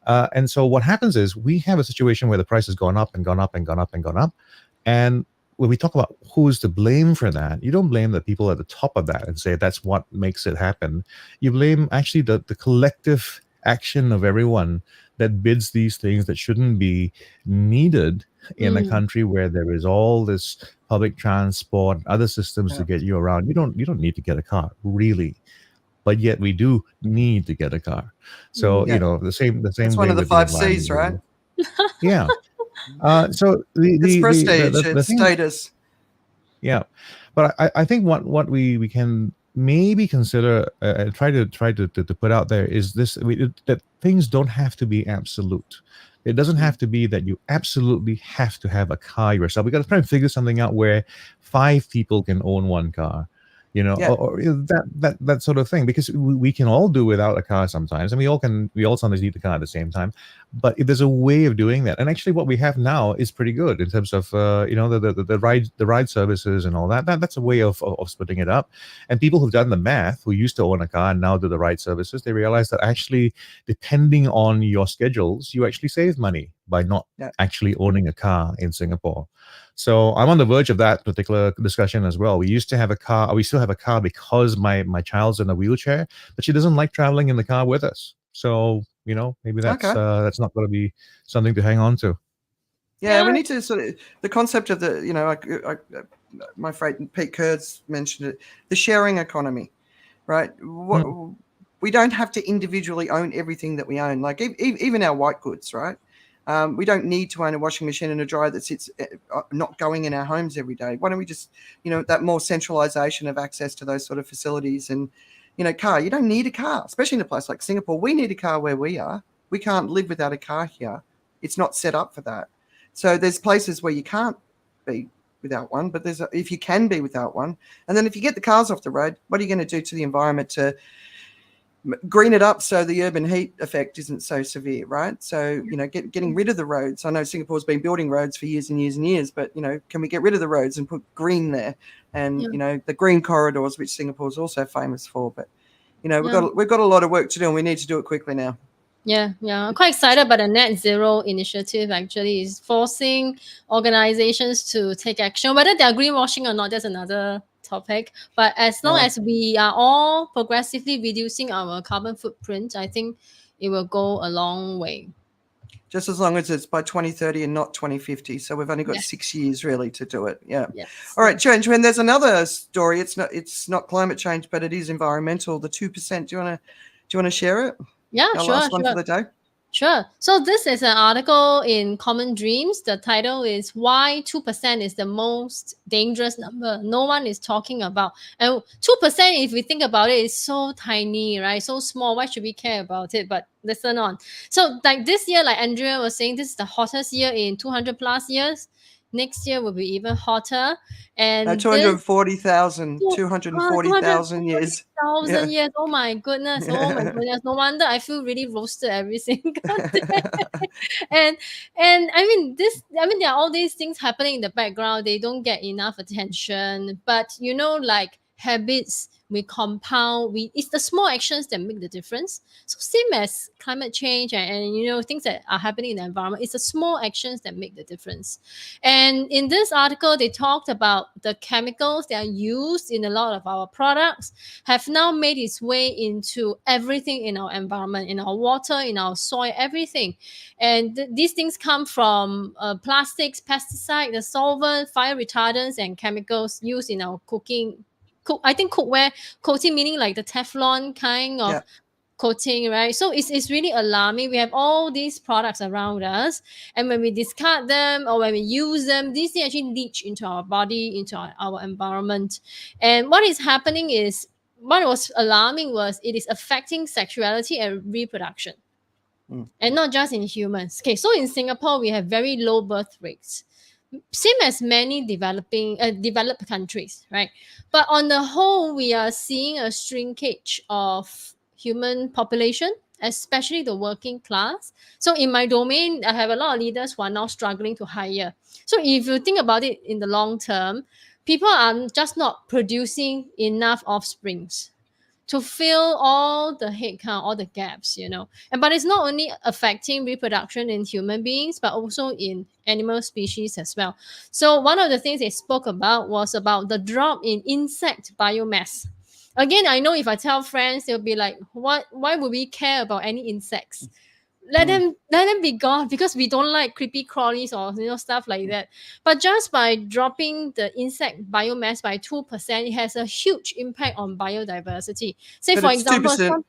And so what happens is we have a situation where the price has gone up and gone up and gone up and gone up. And when we talk about who's to blame for that, you don't blame the people at the top of that and say that's what makes it happen. You blame actually the collective action of everyone that bids these things that shouldn't be needed in a country where there is all this public transport, other systems to get you around. You don't need to get a car, really. But yet we do need to get a car. So the same
That's
way
one of the
with
5
the
C's, right?
Yeah. So
it's
the
prestige,
the
it's
thing,
status.
yeah, but I think what we can maybe consider try to put out there is this: that things don't have to be absolute. It doesn't have to be that you absolutely have to have a car yourself. We got to try and figure something out where 5 people can own one car, or that sort of thing, because we can all do without a car sometimes, and we all sometimes need the car at the same time. But if there's a way of doing that, and actually what we have now is pretty good in terms of the ride services and all that. That's a way of splitting it up. And people who've done the math, who used to own a car and now do the ride services, they realize that actually, depending on your schedules, you actually save money by not actually owning a car in Singapore. So I'm on the verge of that particular discussion as well. We used to have a car, we still have a car, because my child's in a wheelchair, but she doesn't like traveling in the car with us. So maybe that's not going to be something to hang on to.
Yeah, we need to sort of, the concept of the my friend Pete Kurtz mentioned it, the sharing economy, right? We don't have to individually own everything that we own, like even our white goods, right? We don't need to own a washing machine and a dryer that sits not going in our homes every day. Why don't we just, that more centralization of access to those sort of facilities, and, car, you don't need a car, especially in a place like Singapore. We need a car where we are. We can't live without a car here. It's not set up for that. So there's places where you can't be without one, but if you can be without one. And then if you get the cars off the road, what are you going to do to the environment to green it up so the urban heat effect isn't so severe, right? So, getting rid of the roads. I know Singapore's been building roads for years and years and years, but, can we get rid of the roads and put green there? And, the green corridors, which Singapore's also famous for. But, we've got a lot of work to do, and we need to do it quickly now.
Yeah. I'm quite excited about the net zero initiative. Actually, is forcing organizations to take action. Whether they are greenwashing or not, that's another topic. But as long as we are all progressively reducing our carbon footprint, I think it will go a long way. Just
as long as it's by 2030 and not 2050. So we've only got 6 years really to do it. Yeah. All right, Jen, there's another story. It's not climate change, but it is environmental. The 2%. Do you want to share it?
Yeah,
Our last one for the day.
Sure. So this is an article in Common Dreams. The title is Why 2% is the Most Dangerous Number No One is Talking About. And 2%, if we think about it, is so tiny, right? So small. Why should we care about it? But listen on. So like this year, like Andrea was saying, this is the hottest year in 200 plus years. Next year will be even hotter. And
240,000
240,000
years. Yeah.
years. Oh my goodness. Oh my goodness. No wonder I feel really roasted every single day. and I mean there are all these things happening in the background. They don't get enough attention. But like habits, we compound. It's the small actions that make the difference. So same as climate change and things that are happening in the environment. It's the small actions that make the difference. And in this article, they talked about the chemicals that are used in a lot of our products have now made its way into everything in our environment, in our water, in our soil, everything. And these things come from plastics, pesticide, the solvent, fire retardants, and chemicals used in our cooking. I think cookware coating, meaning like the Teflon kind of coating, right? So it's really alarming. We have all these products around us, and when we discard them or when we use them, these things actually leach into our body, into our environment. And what is happening is, what was alarming was it is affecting sexuality and reproduction. And not just in humans. Okay, so in Singapore, we have very low birth rates, same as many developed countries, right? But on the whole, we are seeing a shrinkage of human population, especially the working class. So in my domain, I have a lot of leaders who are now struggling to hire. So if you think about it in the long term, people are just not producing enough offsprings to fill all the headcount, all the gaps, but it's not only affecting reproduction in human beings, but also in animal species as well. So one of the things they spoke about was about the drop in insect biomass. Again, I know if I tell friends, they'll be like, why would we care about any insects? Let them be gone, because we don't like creepy crawlies or stuff like that. But just by dropping the insect biomass by 2%, it has a huge impact on biodiversity. Say,
but
for
it's
example,
2%.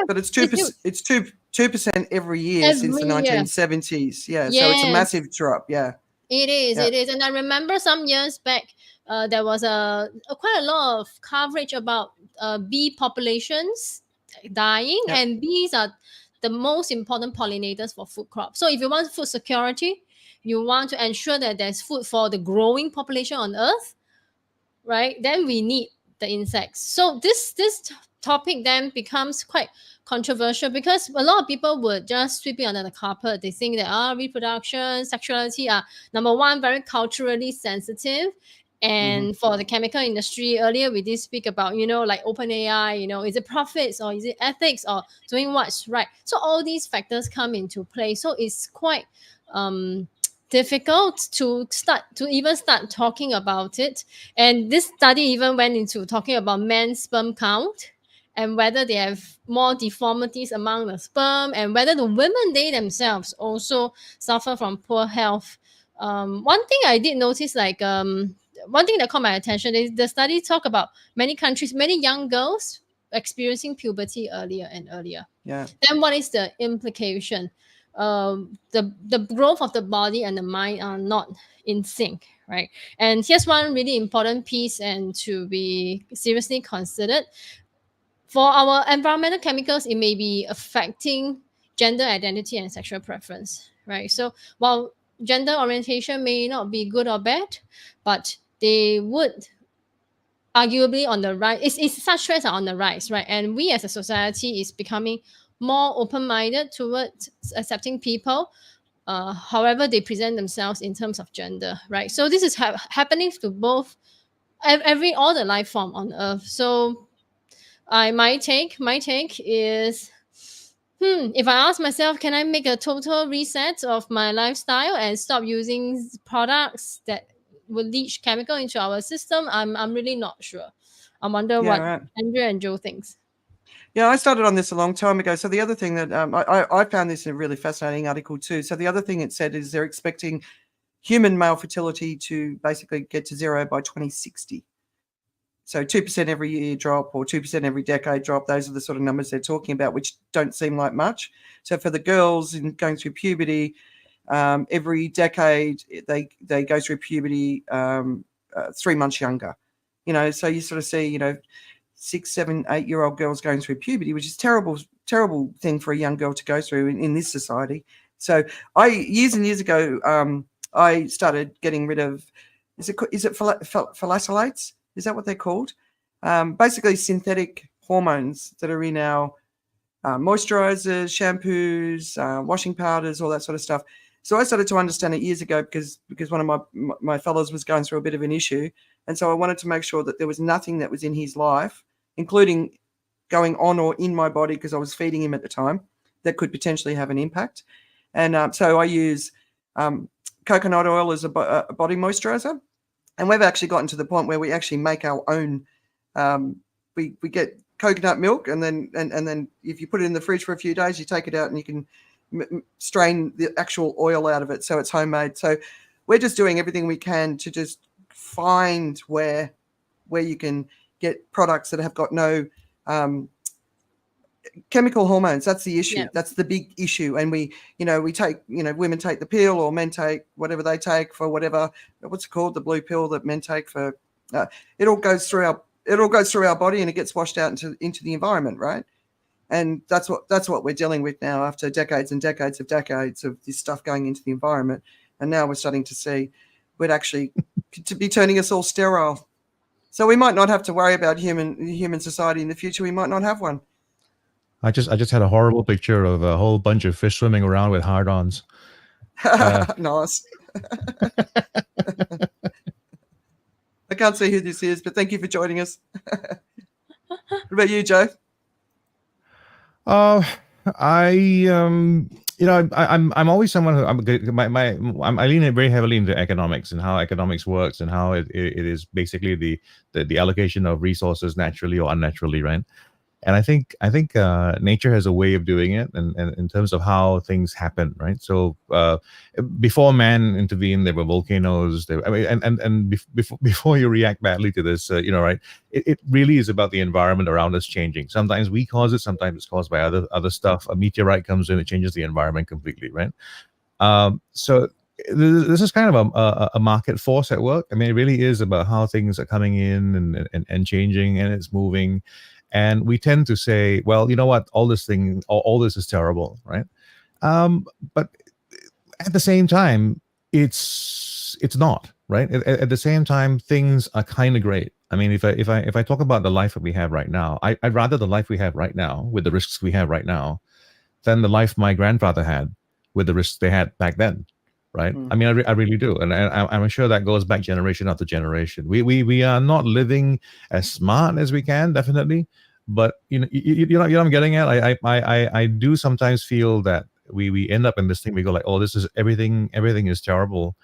But it's 2%. It's 2% every year since the 1970s. Yeah, so it's a massive drop. Yeah,
it is. And I remember some years back, there was quite a lot of coverage about bee populations dying, and bees are the most important pollinators for food crops. So if you want food security, you want to ensure that there's food for the growing population on Earth, right? Then we need the insects. So this topic then becomes quite controversial, because a lot of people would just sweep it under the carpet. They think that reproduction, sexuality are, number one, very culturally sensitive. And for the chemical industry, earlier we did speak about, like OpenAI, is it profits or is it ethics or doing what's right? So all these factors come into play. So it's quite difficult to even start talking about it. And this study even went into talking about men's sperm count, and whether they have more deformities among the sperm, and whether the women, they themselves, also suffer from poor health. One thing I did notice, one thing that caught my attention is the study talk about many countries, many young girls experiencing puberty earlier and earlier.
Yeah.
Then what is the implication? The growth of the body and the mind are not in sync, right? And here's one really important piece and to be seriously considered. For our environmental chemicals, it may be affecting gender identity and sexual preference, right? So while gender orientation may not be good or bad, but they would arguably on the rise. It's such trends are on the rise, right? And we as a society is becoming more open-minded towards accepting people, however they present themselves in terms of gender, right? So this is happening to both all the life form on Earth. So my take is, if I ask myself, can I make a total reset of my lifestyle and stop using products that will leach chemical into our system? I'm really not sure. I wonder what Andrea and Joe thinks.
Yeah, I started on this a long time ago. So the other thing that I found this a really fascinating article too. So the other thing it said is they're expecting human male fertility to basically get to zero by 2060. So 2% every year drop or 2% every decade drop. Those are the sort of numbers they're talking about, which don't seem like much. So for the girls in going through puberty, every decade they go through puberty 3 months younger. So you sort of see, 6, 7, 8-year-old girls going through puberty, which is terrible thing for a young girl to go through in this society. So years and years ago, I started getting rid of, is it phthalate? Is that what they're called? Basically synthetic hormones that are in our moisturizers, shampoos, washing powders, all that sort of stuff. So I started to understand it years ago because one of my fellows was going through a bit of an issue. And so I wanted to make sure that there was nothing that was in his life, including going on or in my body, because I was feeding him at the time, that could potentially have an impact. And so I use coconut oil as a body moisturizer. And we've actually gotten to the point where we actually make our own. We get coconut milk, and then if you put it in the fridge for a few days, you take it out and you can strain the actual oil out of it, so it's homemade. So we're just doing everything we can to just find where you can get products that have got no chemical hormones. That's the issue. That's the big issue. And we take, women take the pill, or men take whatever they take for whatever, what's it called, the blue pill that men take for, it all goes through our body and it gets washed out into the environment, right? And that's what we're dealing with now after decades and decades of this stuff going into the environment. And now we're starting to see we'd actually to be turning us all sterile. So we might not have to worry about human society in the future. We might not have one.
I just had a horrible picture of a whole bunch of fish swimming around with hard-ons.
Nice. I can't see who this is, but thank you for joining us. What about you, Joe?
I'm always someone who I lean very heavily into economics and how economics works and how it is basically the allocation of resources naturally or unnaturally, right? And I think nature has a way of doing it, and in terms of how things happen, right? So before man intervened, there were volcanoes. Before you react badly to this, right? It really is about the environment around us changing. Sometimes we cause it, sometimes it's caused by other stuff. A meteorite comes in, it changes the environment completely, right? So this is kind of a market force at work. I mean, it really is about how things are coming in and changing, and it's moving. And we tend to say, well, you know what, all this is terrible, right? But at the same time, it's not, right? At the same time, things are kind of great. I mean, if I talk about the life that we have right now, I'd rather the life we have right now with the risks we have right now than the life my grandfather had with the risks they had back then. Right. I mean, I really do. And I'm sure that goes back generation after generation. We are not living as smart as we can, definitely. But, you know what I'm getting at? I do sometimes feel that we end up in this thing. We go like, oh, this is everything is terrible.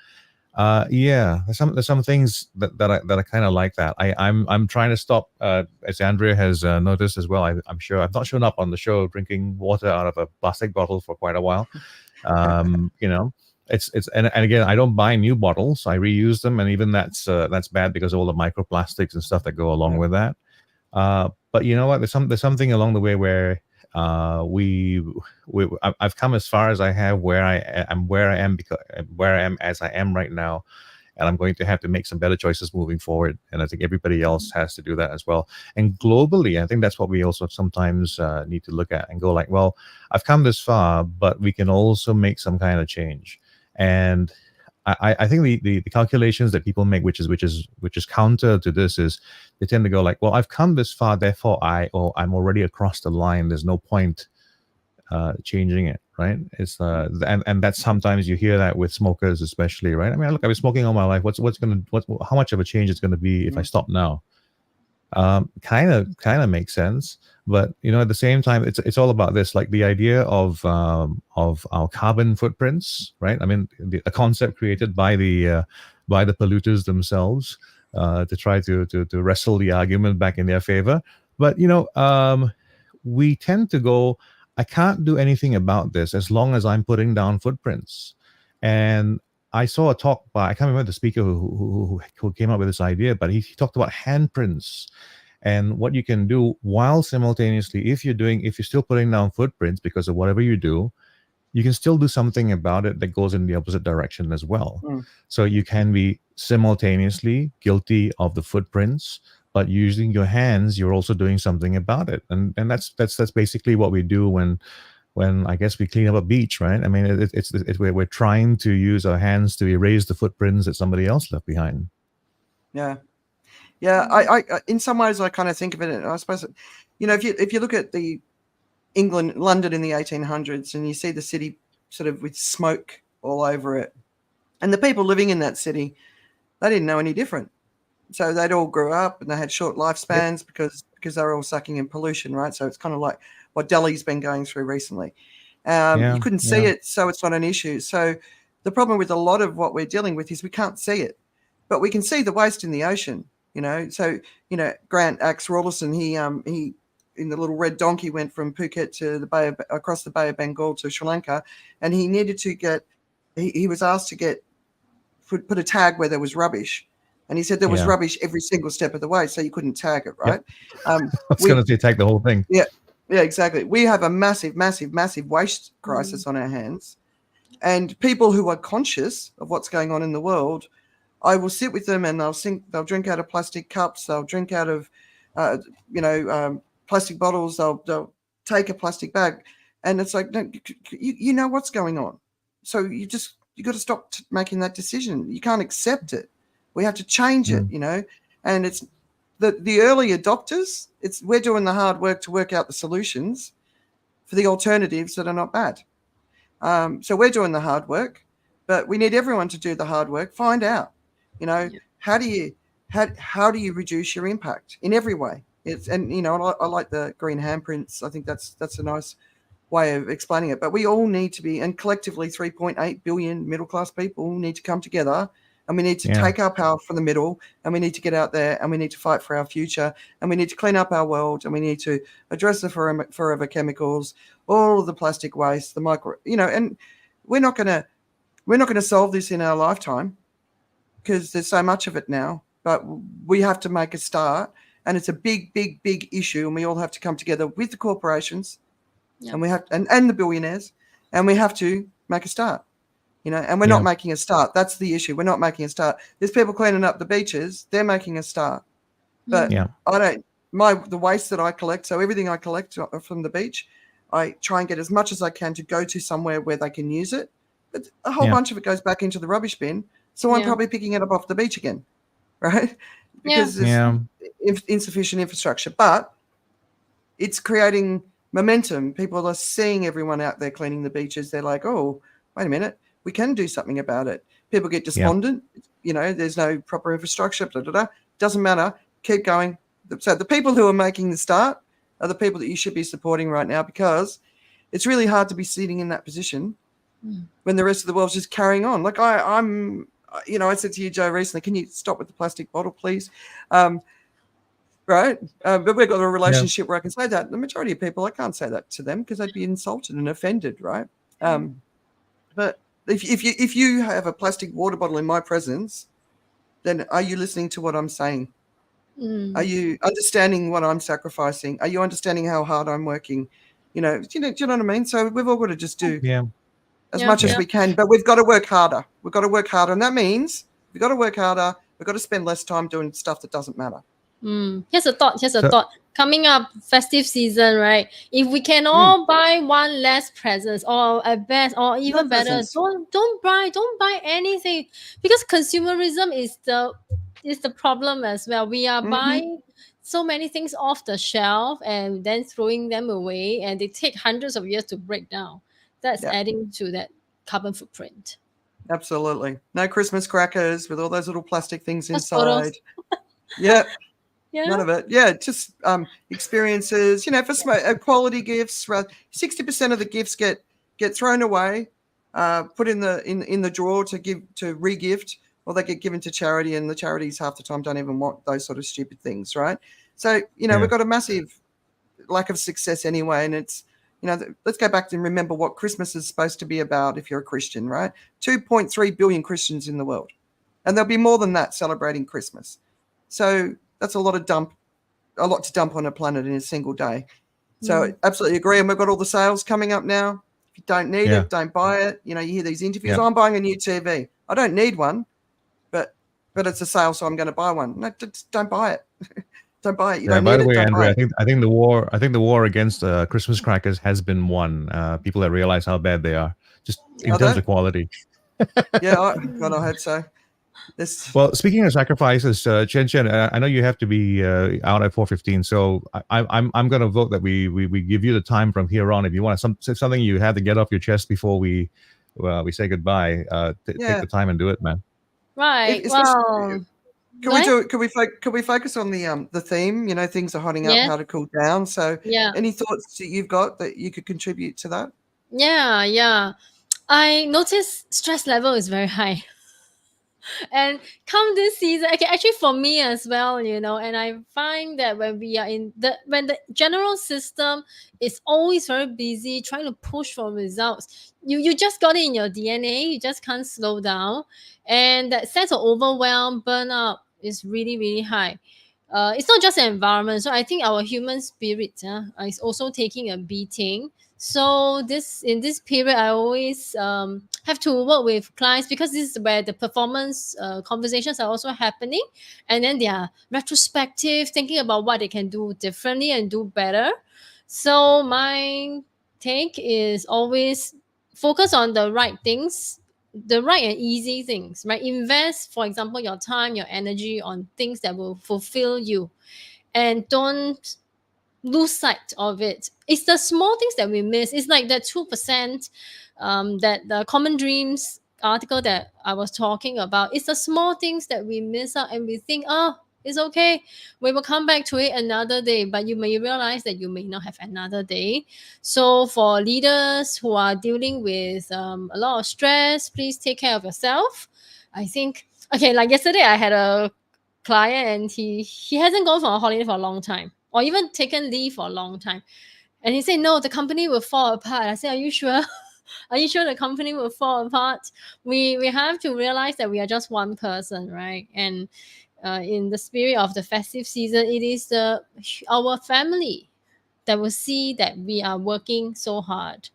Yeah, there's some things that I kind of like that. I'm trying to stop, as Andrea has noticed as well. I'm sure I've not shown up on the show drinking water out of a plastic bottle for quite a while. It's and again, I don't buy new bottles. I reuse them, and even that's bad because of all the microplastics and stuff that go along with that. But you know what? There's something along the way where I've come as far as I have where I am as I am right now, and I'm going to have to make some better choices moving forward. And I think everybody else has to do that as well. And globally, I think that's what we also sometimes need to look at and go like, well, I've come this far, but we can also make some kind of change. And I think the calculations that people make, which is counter to this, is they tend to go like, well, I've come this far, therefore I'm already across the line. There's no point changing it, right? It's and that's sometimes you hear that with smokers, especially, right? I mean, look, I've been smoking all my life. How much of a change it's going to be if I stop now? Kind of makes sense, but at the same time, it's all about this, like the idea of our carbon footprints, right? I mean, a concept created by the polluters themselves to try to wrestle the argument back in their favor. But we tend to go, I can't do anything about this as long as I'm putting down footprints. And I saw a talk by, I can't remember the speaker who came up with this idea, but he talked about handprints and what you can do while simultaneously, if you're still putting down footprints because of whatever you do, you can still do something about it that goes in the opposite direction as well. So you can be simultaneously guilty of the footprints, but using your hands, you're also doing something about it. And that's basically what we do when when I guess we clean up a beach, right? I mean, it's we're trying to use our hands to erase the footprints that somebody else left behind.
Yeah. Yeah, I in some ways I kind of think of it. I suppose, if you look at the London in the 1800s, and you see the city sort of with smoke all over it, and the people living in that city, they didn't know any different. So they'd all grew up and they had short lifespans because they were all sucking in pollution, right? So it's kind of like what Delhi's been going through recently. You couldn't see it, so it's not an issue. So the problem with a lot of what we're dealing with is we can't see it, but we can see the waste in the ocean. So Grant Axe Rawlinson, he in the little red donkey went from Phuket to across the Bay of Bengal to Sri Lanka, and he needed to he was asked to put a tag where there was rubbish, and he said there was rubbish every single step of the way, so you couldn't tag it, right?
I was going to say tag the whole thing.
Yeah, exactly. We have a massive, massive, massive waste crisis on our hands, and people who are conscious of what's going on in the world, I will sit with them and they'll drink out of plastic cups, they'll drink out of, plastic bottles, they'll take a plastic bag, and it's like, no, you know what's going on, so you got to stop making that decision. You can't accept it. We have to change it, and it's the early adopters. We're doing the hard work to work out the solutions for the alternatives that are not bad. So we're doing the hard work, but we need everyone to do the hard work. Find out, how do you reduce your impact in every way? I like the green handprints. I think that's a nice way of explaining it. But we all need to be, and collectively 3.8 billion middle-class people need to come together, and we need to take our power from the middle, and we need to get out there, and we need to fight for our future, and we need to clean up our world, and we need to address the forever chemicals, all of the plastic waste, the micro, and we're not going to solve this in our lifetime because there's so much of it now, but we have to make a start, and it's a big, big, big issue, and we all have to come together with the corporations, and we have and the billionaires, and we have to make a start. And we're not making a start. That's the issue. We're not making a start. There's people cleaning up the beaches. They're making a start. But the waste that I collect, so everything I collect from the beach, I try and get as much as I can to go to somewhere where they can use it. But a whole bunch of it goes back into the rubbish bin. So I'm probably picking it up off the beach again, right? Because there's insufficient infrastructure. But it's creating momentum. People are seeing everyone out there cleaning the beaches. They're like, oh, wait a minute. We can do something about it. People get despondent. There's no proper infrastructure. Blah, blah, blah. Doesn't matter. Keep going. So the people who are making the start are the people that you should be supporting right now, because it's really hard to be sitting in that position when the rest of the world's just carrying on. Like I said to you, Joe, recently, can you stop with the plastic bottle, please? Right? But we've got a relationship where I can say that. The majority of people, I can't say that to them because they'd be insulted and offended, right? But if you have a plastic water bottle in my presence, then are you listening to what I'm saying? Are you understanding what I'm sacrificing? Are you understanding how hard I'm working? Do you know what I mean? So we've all got to just do as much as we can, but we've got to work harder. We've got to work harder, and that means we've got to work harder. We've got to spend less time doing stuff that doesn't matter.
Here's a thought. Coming up, festive season, right? If we can all buy one less presents, or at best, or even better, don't buy anything, because consumerism is the problem as well. We are buying so many things off the shelf and then throwing them away, and they take hundreds of years to break down. That's adding to that carbon footprint.
Absolutely. No Christmas crackers with all those little plastic things inside. None of it. Just experiences. For quality gifts, 60% of the gifts get thrown away, put in the drawer to re-gift, or they get given to charity, and the charities half the time don't even want those sort of stupid things, right? So we've got a massive lack of success anyway, and it's let's go back and remember what Christmas is supposed to be about. If you're a Christian, right? 2.3 billion Christians in the world, and there'll be more than that celebrating Christmas. So that's a lot to dump on a planet in a single day. So absolutely agree. And we've got all the sales coming up now. If you don't need it, don't buy it. You hear these interviews. I'm buying a new TV. I don't need one, but it's a sale, so I'm going to buy one. No, just don't buy it. Don't buy it. You
Yeah.
don't
By
need
the
it.
way,
Don't buy
Andrea,
it.
I think the war against Christmas crackers has been won. People that realize how bad they are, just in
Are
terms
they?
of quality.
Yeah. God, I hope so. This.
Well, speaking of sacrifices, Chen Chen, I know you have to be out at 4:15, so I'm going to vote that we give you the time from here on. If you want something you had to get off your chest before we say goodbye, take
Yeah.
the time and do it, man.
Right.
Especially.
Well,
Can
go
we
ahead.
do? Can we focus on the theme? You know, things are hotting up.
Yeah.
How to cool down. So,
Yeah.
any thoughts that you've got that you could contribute to that?
Yeah. I notice stress level is very high. And come this season, okay, actually for me as well, and I find that when the general system is always very busy trying to push for results, you just got it in your DNA, you just can't slow down, and that sense of overwhelm, burnout is really, really high. It's not just the environment, so I think our human spirit is also taking a beating. So in this period, I always have to work with clients, because this is where the performance conversations are also happening, and then they are retrospective, thinking about what they can do differently and do better. So my take is always focus on the right things, the right and easy things, right? Invest, for example, your time, your energy on things that will fulfill you, and don't lose sight of it. It's the small things that we miss. It's like that 2%, that the Common Dreams article that I was talking about. It's the small things that we miss out, and we think, oh, it's okay. We will come back to it another day. But you may realize that you may not have another day. So for leaders who are dealing with a lot of stress, please take care of yourself. I think, okay, like yesterday I had a client, and he hasn't gone for a holiday for a long time, or even taken leave for a long time, and he said, no, the company will fall apart. I said, are you sure? Are you sure the company will fall apart? We have to realize that we are just one person, right? And in the spirit of the festive season, it is our family that will see that we are working so hard,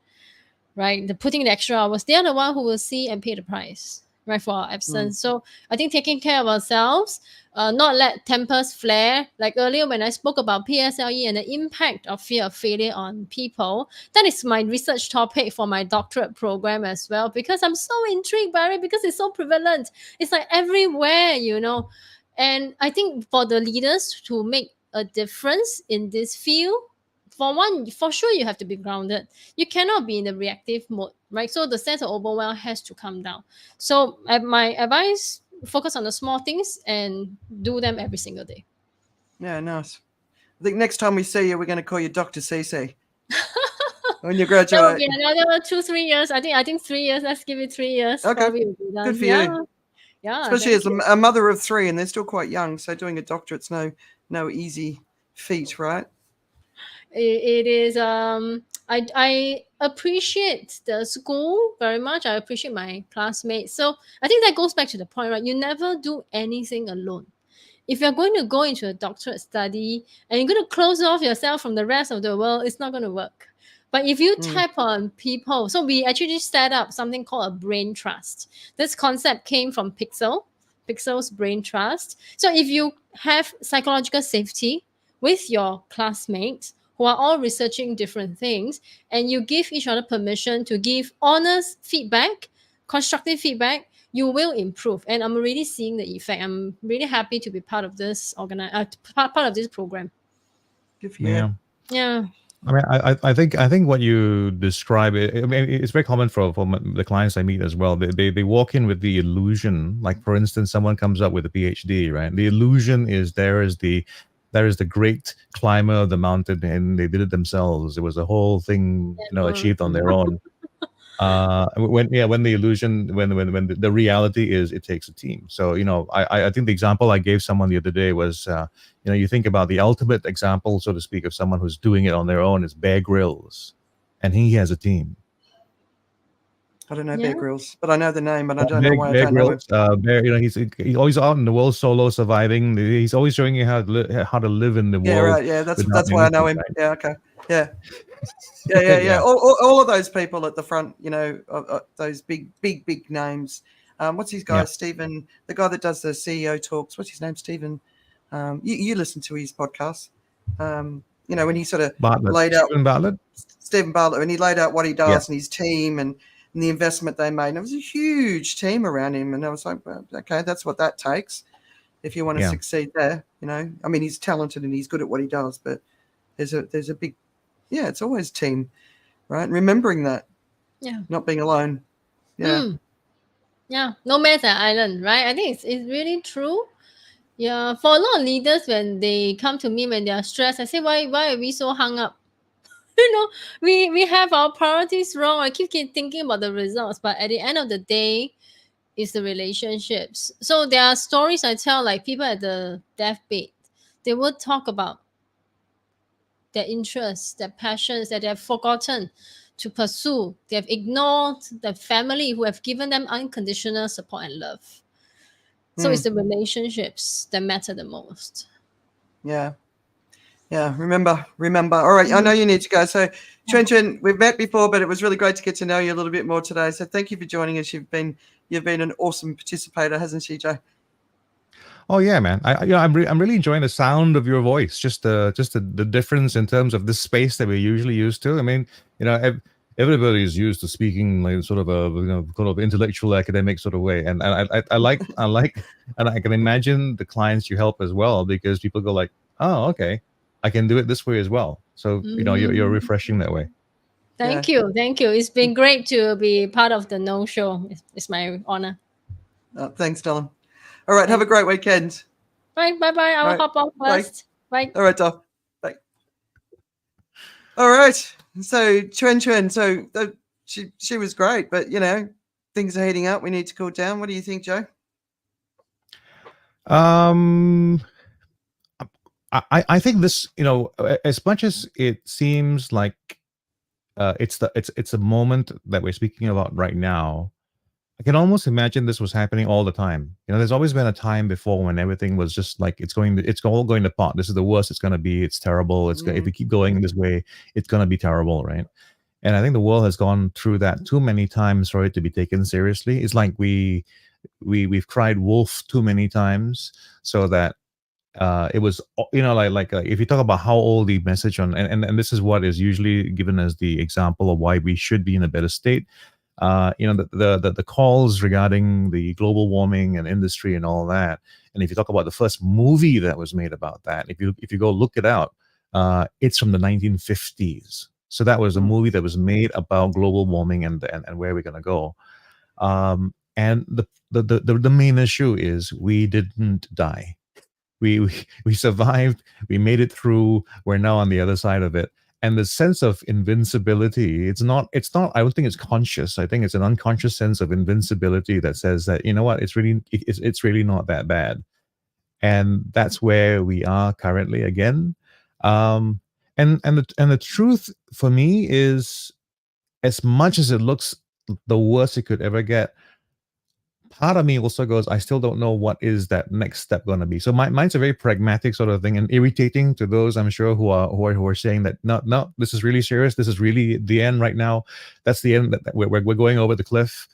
right? The putting the extra hours, they are the one who will see and pay the price, right, for our absence. So I think taking care of ourselves, not let tempers flare. Like earlier when I spoke about PSLE and the impact of fear of failure on people, that is my research topic for my doctorate program as well, because I'm so intrigued by it, because it's so prevalent. It's like everywhere. And I think for the leaders to make a difference in this field, for sure you have to be grounded. You cannot be in the reactive mode, right? So the sense of overwhelm has to come down. So my advice, focus on the small things and do them every single day.
Yeah, nice. I think next time we see you, we're going to call you Dr. CC. When you graduate.
That will be another 2-3 years. I think 3 years. Let's give it 3 years.
Okay.
Probably will be done.
Good for you.
Yeah.
Especially as a mother of 3, and they're still quite young. So doing a doctorate's no easy feat, right?
It is. I appreciate the school very much. I appreciate my classmates. So I think that goes back to the point, right? You never do anything alone. If you're going to go into a doctorate study and you're going to close off yourself from the rest of the world, it's not going to work. But if you tap on people, so we actually set up something called a brain trust. This concept came from Pixel's brain trust. So if you have psychological safety with your classmates who are all researching different things, and you give each other permission to give honest feedback, constructive feedback, you will improve. And I'm really seeing the effect. I'm really happy to be part of this part of this program.
Good for you.
Yeah.
I mean, I think what you describe, I mean, it's very common for the clients I meet as well. They walk in with the illusion, like for instance, someone comes up with a PhD, right? The illusion is there is the great climber of the mountain, and they did it themselves. It was a whole thing, achieved on their own. When the illusion, when the reality is, it takes a team. So I think the example I gave someone the other day was, you think about the ultimate example, so to speak, of someone who's doing it on their own is Bear Grylls, and he has a team.
I don't know Bear Grylls, but I know the name, but I don't know why I don't
Grylls,
know him.
Bear, he's always out in the world solo surviving. He's always showing you how to live in the world.
Yeah, right. Yeah, that's why I know him. Right? Yeah, okay. Yeah. Yeah. All of those people at the front, those big names. What's his guy, Stephen? The guy that does the CEO talks. What's his name, Stephen? You listen to his podcast. You know, when he sort of
Bartlett,
laid out
Stephen Bartlett.
and he laid out what he does
Yeah.
and his team and the investment they made. And it was a huge team around him, and I was like, well, okay, that's what that takes if you want to succeed there. You know, I mean, he's talented and he's good at what he does, but there's a big, it's always team, right? And remembering that, not being alone.
No man's an island, right? I think it's really true. Yeah, for a lot of leaders, when they come to me when they are stressed, I say, why are we so hung up? You know, we have our priorities wrong. I keep thinking about the results, but at the end of the day, it's the relationships. So there are stories I tell, like people at the deathbed, they will talk about their interests, their passions that they have forgotten to pursue. They have ignored the family who have given them unconditional support and love. So it's the relationships that matter the most.
Yeah. Remember. All right. I know you need to go. So Chen, we've met before, but it was really great to get to know you a little bit more today. So thank you for joining us. You've been an awesome participator, hasn't she, Joe?
Oh yeah, man. I'm really enjoying the sound of your voice. Just the difference in terms of the space that we're usually used to. I mean, everybody is used to speaking like sort of a kind of intellectual academic sort of way, and I like and I can imagine the clients you help as well, because people go like, oh, okay, I can do it this way as well. So you're refreshing that way.
Thank you. It's been great to be part of the No Show. It's my honor.
Thanks, Dylan. All right, have a great weekend.
Bye. I will hop off first. Bye.
All right, Doc. Bye. All right. So Chen. So she was great, but things are heating up. We need to cool down. What do you think, Joe?
I think this, as much as it seems like it's a moment that we're speaking about right now, I can almost imagine this was happening all the time. There's always been a time before when everything was just like it's all going to pot. This is the worst it's going to be. It's terrible. If we keep going this way, it's going to be terrible, right? And I think the world has gone through that too many times for it to be taken seriously. It's like we've cried wolf too many times, so that it was like if you talk about how old the message on and this is what is usually given as the example of why we should be in a better state. The calls regarding the global warming and industry and all that. And if you talk about the first movie that was made about that, if you go look it out, it's from the 1950s. So that was a movie that was made about global warming and where we're gonna go. And the main issue is we didn't die. We survived. We made it through. We're now on the other side of it. And the sense of invincibility, it's not, I don't think it's conscious. I think it's an unconscious sense of invincibility that says that, what, it's really not that bad. And that's where we are currently again. And the truth for me is, as much as it looks the worst it could ever get, part of me also goes, I still don't know what is that next step going to be. So mine's a very pragmatic sort of thing, and irritating to those I'm sure who are saying that no, this is really serious. This is really the end right now. That's the end. That we're going over the cliff.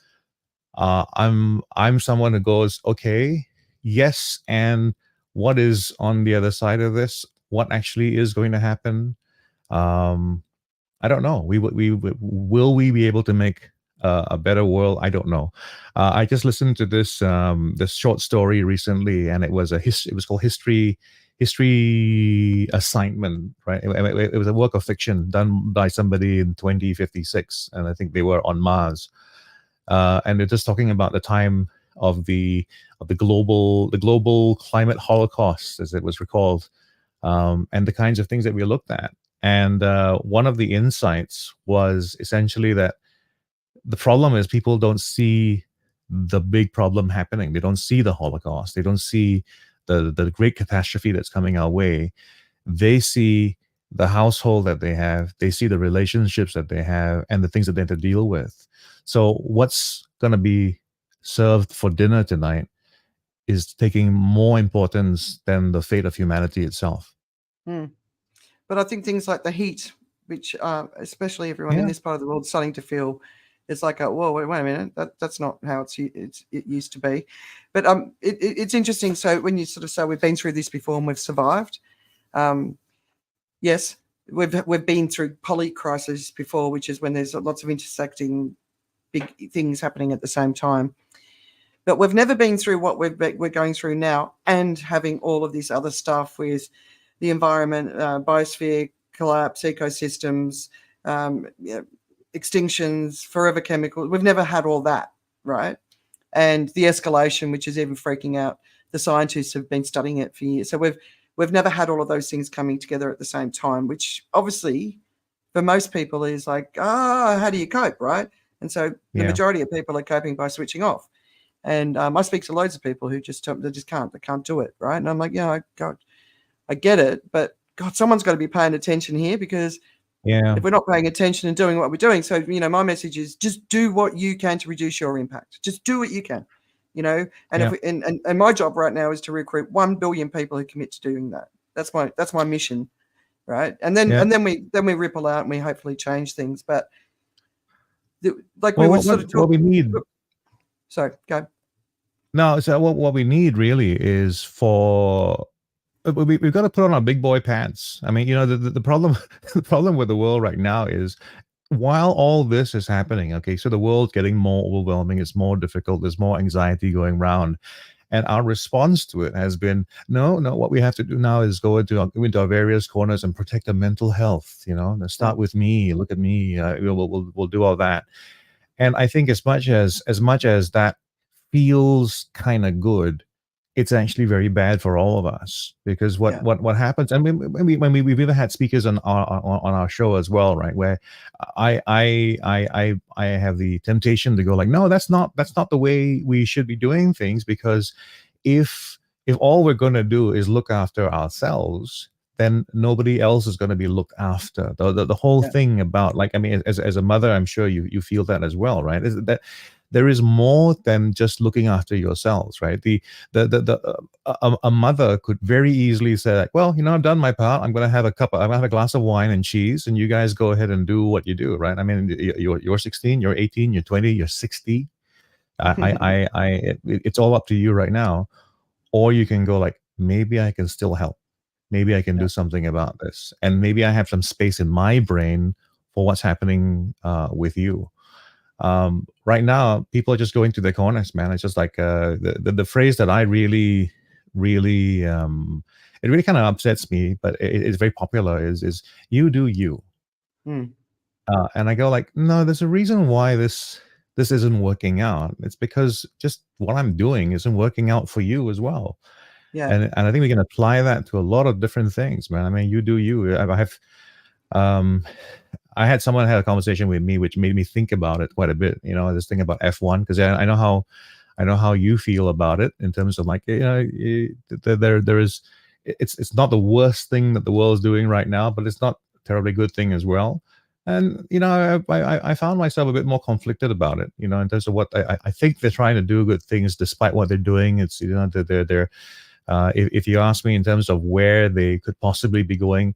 I'm someone who goes, okay, yes, and what is on the other side of this? What actually is going to happen? I don't know. Will we be able to make a better world? I don't know. I just listened to this short story recently, and it was called History Assignment, right? It was a work of fiction done by somebody in 2056, and I think they were on Mars, and they're just talking about the time of the global climate holocaust, as it was recalled, and the kinds of things that we looked at. And one of the insights was essentially that the problem is people don't see the big problem happening. They don't see the Holocaust. They don't see the great catastrophe that's coming our way. They see the household that they have. They see the relationships that they have and the things that they have to deal with. So what's going to be served for dinner tonight is taking more importance than the fate of humanity itself.
But I think things like the heat, which especially everyone in this part of the world is starting to feel, It's like, whoa, wait a minute, that's not how it used to be. But it's interesting. So when you sort of say we've been through this before and we've survived, yes, we've been through poly crisis before, which is when there's lots of intersecting big things happening at the same time. But we've never been through what we're going through now, and having all of this other stuff with the environment, biosphere collapse, ecosystems, extinctions, forever chemicals. We've never had all that, right? And the escalation, which is even freaking out. The scientists have been studying it for years. So we've never had all of those things coming together at the same time, which obviously for most people is like, how do you cope, right? And so the majority of people are coping by switching off. And I speak to loads of people who they can't do it, right? And I'm like, I get it, but God, someone's got to be paying attention here, because if we're not paying attention and doing what we're doing, so my message is just do what you can to reduce your impact. Just do what you can, and and my job right now is to recruit 1 billion people who commit to doing that. That's my mission, right? And then we ripple out and we hopefully change things. But
what we need.
Sorry, go.
No, so what we need really is we've got to put on our big boy pants. I mean, the problem with the world right now is, while all this is happening, okay, so the world's getting more overwhelming, it's more difficult, there's more anxiety going around, and our response to it has been, no, what we have to do now is go into our various corners and protect our mental health. Start with me, look at me, we'll do all that. And I think as much as that feels kind of good, it's actually very bad for all of us, because what happens, and we've even had speakers on our show as well, right, where I have the temptation to go like, no, that's not the way we should be doing things, because if all we're going to do is look after ourselves, then nobody else is going to be looked after. The whole thing about, like, I mean, as a mother, I'm sure you feel that as well, right? Is that there is more than just looking after yourselves, right? A mother could very easily say, like, well, I've done my part. I'm going to have a glass of wine and cheese, and you guys go ahead and do what you do, right? I mean, you're 16, you're 18, you're 20, you're 60. It's all up to you right now. Or you can go like, maybe I can still help. Maybe I can do something about this, and maybe I have some space in my brain for what's happening with you. Right now, people are just going to their corners, man. It's just like the phrase that I really, really, it really kind of upsets me, but it's very popular. Is you do you, and I go like, no, there's a reason why this isn't working out. It's because just what I'm doing isn't working out for you as well. Yeah. And I think we can apply that to a lot of different things, man. I mean, you do you. I had someone had a conversation with me, which made me think about it quite a bit. This thing about F1, because I know how you feel about it, in terms of like, there is, it's not the worst thing that the world's doing right now, but it's not a terribly good thing as well. And I found myself a bit more conflicted about it. In terms of what I think they're trying to do good things despite what they're doing. It's they're if you ask me in terms of where they could possibly be going,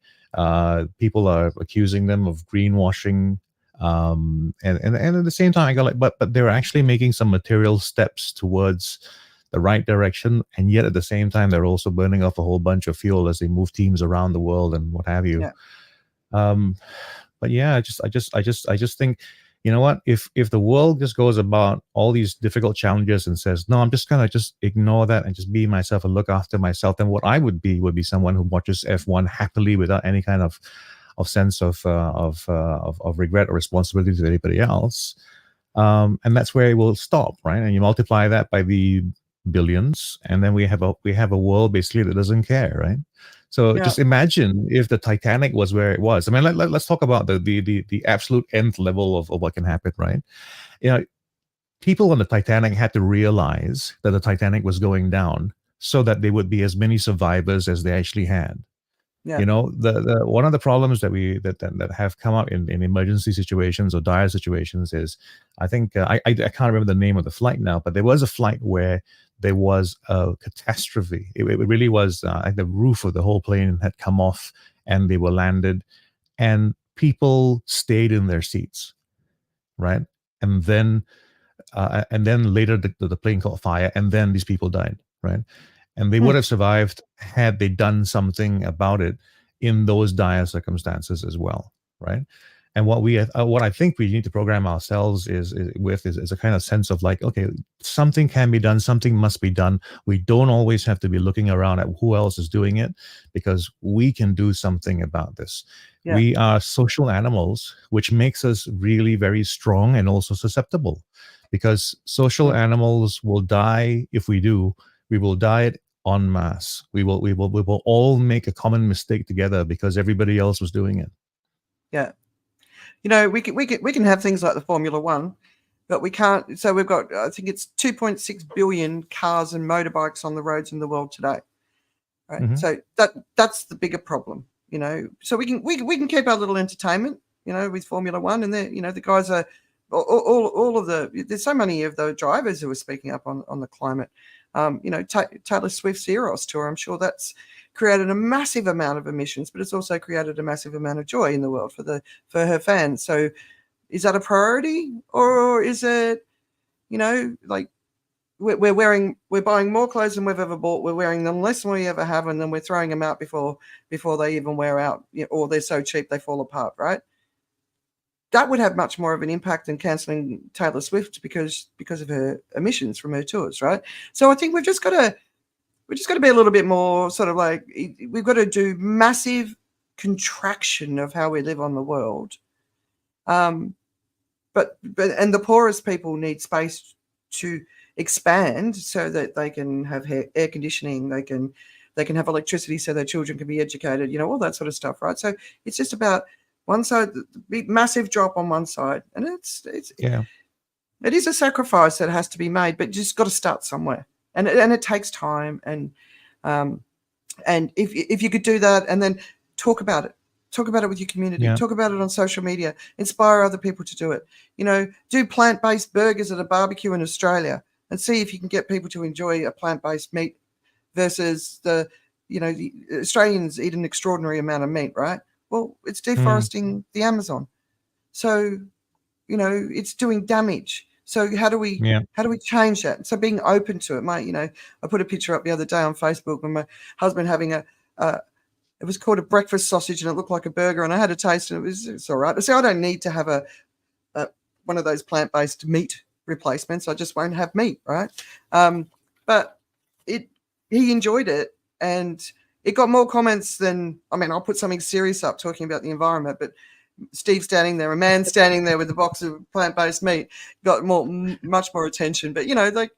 people are accusing them of greenwashing, and at the same time I go like, but they're actually making some material steps towards the right direction, and yet at the same time they're also burning off a whole bunch of fuel as they move teams around the world and what have you. But yeah, I just think, you know what, if the world just goes about all these difficult challenges and says, no, I'm just gonna just ignore that and just be myself and look after myself, then what I would be someone who watches F1 happily without any kind of sense of regret or responsibility to anybody else, and that's where it will stop, right? And you multiply that by the billions, and then we have a world basically that doesn't care, right? So just imagine if the Titanic was where it was. I mean, let's talk about the absolute nth level of what can happen, right? People on the Titanic had to realize that the Titanic was going down so that there would be as many survivors as they actually had. The one of the problems that have come up in emergency situations or dire situations is, I think I can't remember the name of the flight now, but there was a flight where there was a catastrophe. It really was. The roof of the whole plane had come off, and they were landed, and people stayed in their seats, right? and then later the plane caught fire, and then these people died, right? And they would have survived had they done something about it in those dire circumstances as well, right? And what I think we need to program ourselves is a kind of sense of like, okay, something can be done, something must be done. We don't always have to be looking around at who else is doing it, because we can do something about this.
Yeah.
We are social animals, which makes us really very strong and also susceptible, because social animals will die. If we do, we will die en masse. We will all make a common mistake together because everybody else was doing it.
Yeah. You know, we can have things like the Formula One, but we can't. So we've got, I think it's 2.6 billion cars and motorbikes on the roads in the world today, right?
Mhm.
So that's the bigger problem, you know. So we can keep our little entertainment, you know, with Formula One, and you know, the guys are all of the. There's so many of the drivers who are speaking up on the climate. You know, Taylor Swift's Eros tour, I'm sure that's created a massive amount of emissions, but it's also created a massive amount of joy in the world for her fans. So is that a priority, or is it, you know, like we're buying more clothes than we've ever bought, we're wearing them less than we ever have, and then we're throwing them out before they even wear out, you know, or they're so cheap they fall apart, right? That would have much more of an impact than cancelling Taylor Swift because of her emissions from her tours, right? So I think we've just got to be a little bit more sort of like, we've got to do massive contraction of how we live on the world. But the poorest people need space to expand so that they can have air conditioning, they can have electricity so their children can be educated, you know, all that sort of stuff, right? So it's just about one side, the big massive drop on one side, and it is a sacrifice that has to be made, but you just got to start somewhere, and it takes time, and if you could do that, and then talk about it with your community, talk about it on social media, inspire other people to do it, you know, do plant-based burgers at a barbecue in Australia and see if you can get people to enjoy a plant-based meat versus the Australians eat an extraordinary amount of meat, right? Well, it's deforesting the Amazon. So, you know, it's doing damage. So how do we change that? So being open to it, mate. You know, I put a picture up the other day on Facebook with my husband having it was called a breakfast sausage, and it looked like a burger, and I had a taste, and it's all right. So I don't need to have a one of those plant-based meat replacements. I just won't have meat, right? But he enjoyed it, and it got more comments than, I mean, I'll put something serious up talking about the environment, but Steve standing there, a man standing there with a box of plant-based meat, got much more attention. But, you know, like,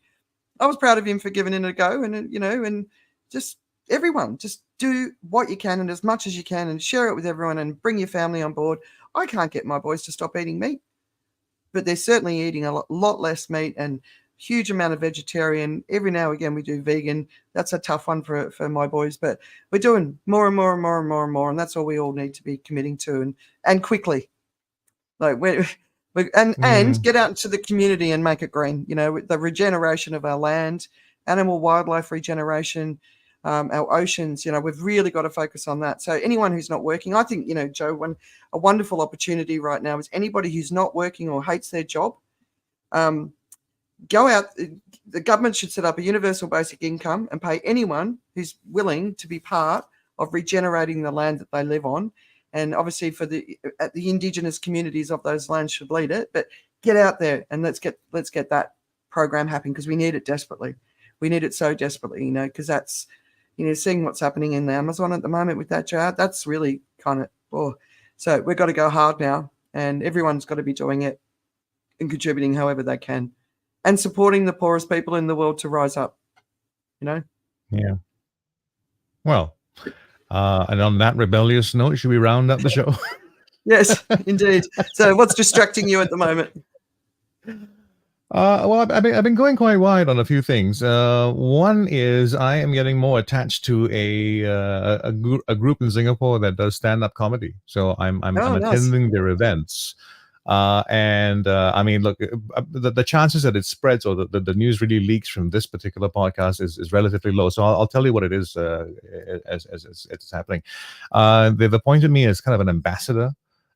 I was proud of him for giving it a go, and, you know, and just everyone, just do what you can and as much as you can and share it with everyone and bring your family on board. I can't get my boys to stop eating meat, but they're certainly eating a lot less meat and huge amount of vegetarian. Every now and again we do vegan. That's a tough one for my boys, but we're doing more and more and more and more and more, and that's all we all need to be committing to, and quickly. Like and get out into the community and make it green. You know, the regeneration of our land, animal wildlife regeneration, our oceans. You know, we've really got to focus on that. So anyone who's not working, I think, you know, Joe, a wonderful opportunity right now is anybody who's not working or hates their job. Go out. The government should set up a universal basic income and pay anyone who's willing to be part of regenerating the land that they live on. And obviously for the indigenous communities of those lands should lead it. But get out there and let's get that program happening, because we need it desperately. We need it so desperately, you know, because that's, you know, seeing what's happening in the Amazon at the moment with that drought, that's really kind of, so we've got to go hard now, and everyone's got to be doing it and contributing however they can, and supporting the poorest people in the world to rise up, you know?
Yeah. Well, and on that rebellious note, should we round up the show?
Yes, indeed. So what's distracting you at the moment?
Well, I've been going quite wide on a few things. One is I am getting more attached to a group in Singapore that does stand-up comedy. So I'm
Nice.
attending their events. I mean, look, the chances that it spreads or the news really leaks from this particular podcast is relatively low. So I'll tell you what it is as it's happening. They've appointed me as kind of an ambassador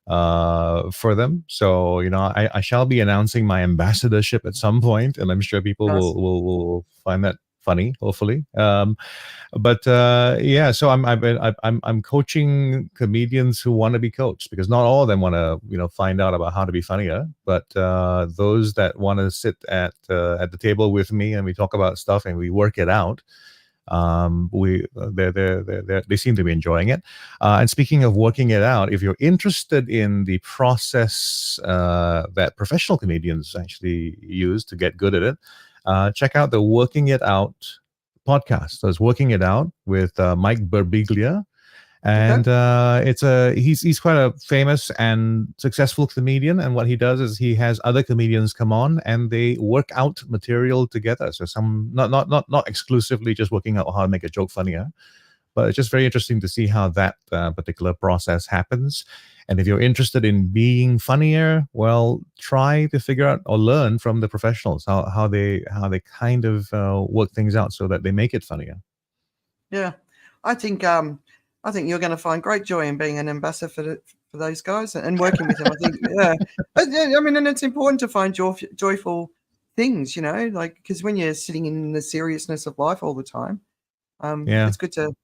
for them. So, I shall be announcing my ambassadorship at some point, and I'm sure people
Nice.
will find that funny, hopefully. But yeah, so I'm coaching comedians who want to be coached, because not all of them want to find out about how to be funnier, but those that want to sit at the table with me and we talk about stuff and we work it out. They seem to be enjoying it. And speaking of working it out, if you're interested in the process that professional comedians actually use to get good at it, check out the Working It Out podcast. So it's Working It Out with Mike Birbiglia. And he's quite a famous and successful comedian, and what he does is he has other comedians come on and they work out material together. So some not exclusively just working out how to make a joke funnier, but it's just very interesting to see how that particular process happens. And if you're interested in being funnier, well, try to figure out or learn from the professionals how they kind of work things out so that they make it funnier.
Yeah, I think you're going to find great joy in being an ambassador for those guys and working with them. I think, yeah. But, yeah, I mean, and it's important to find joyful things, like, because when you're sitting in the seriousness of life all the time, it's good to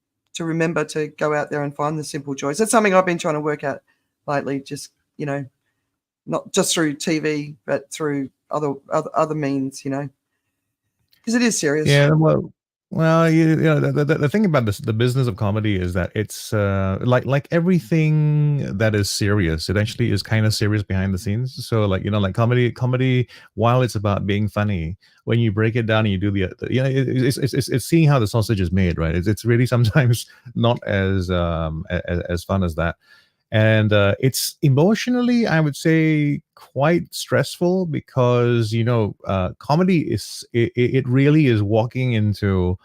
remember to go out there and find the simple joys. That's something I've been trying to work out lately. Just not just through TV, but through other means, because it is serious.
Yeah, well, the thing about the business of comedy is that it's like everything that is serious, it actually is kind of serious behind the scenes. So like comedy, while it's about being funny, when you break it down and you do it's seeing how the sausage is made, right? It's really sometimes not as fun as that. And it's emotionally, I would say, quite stressful, because comedy it really is walking into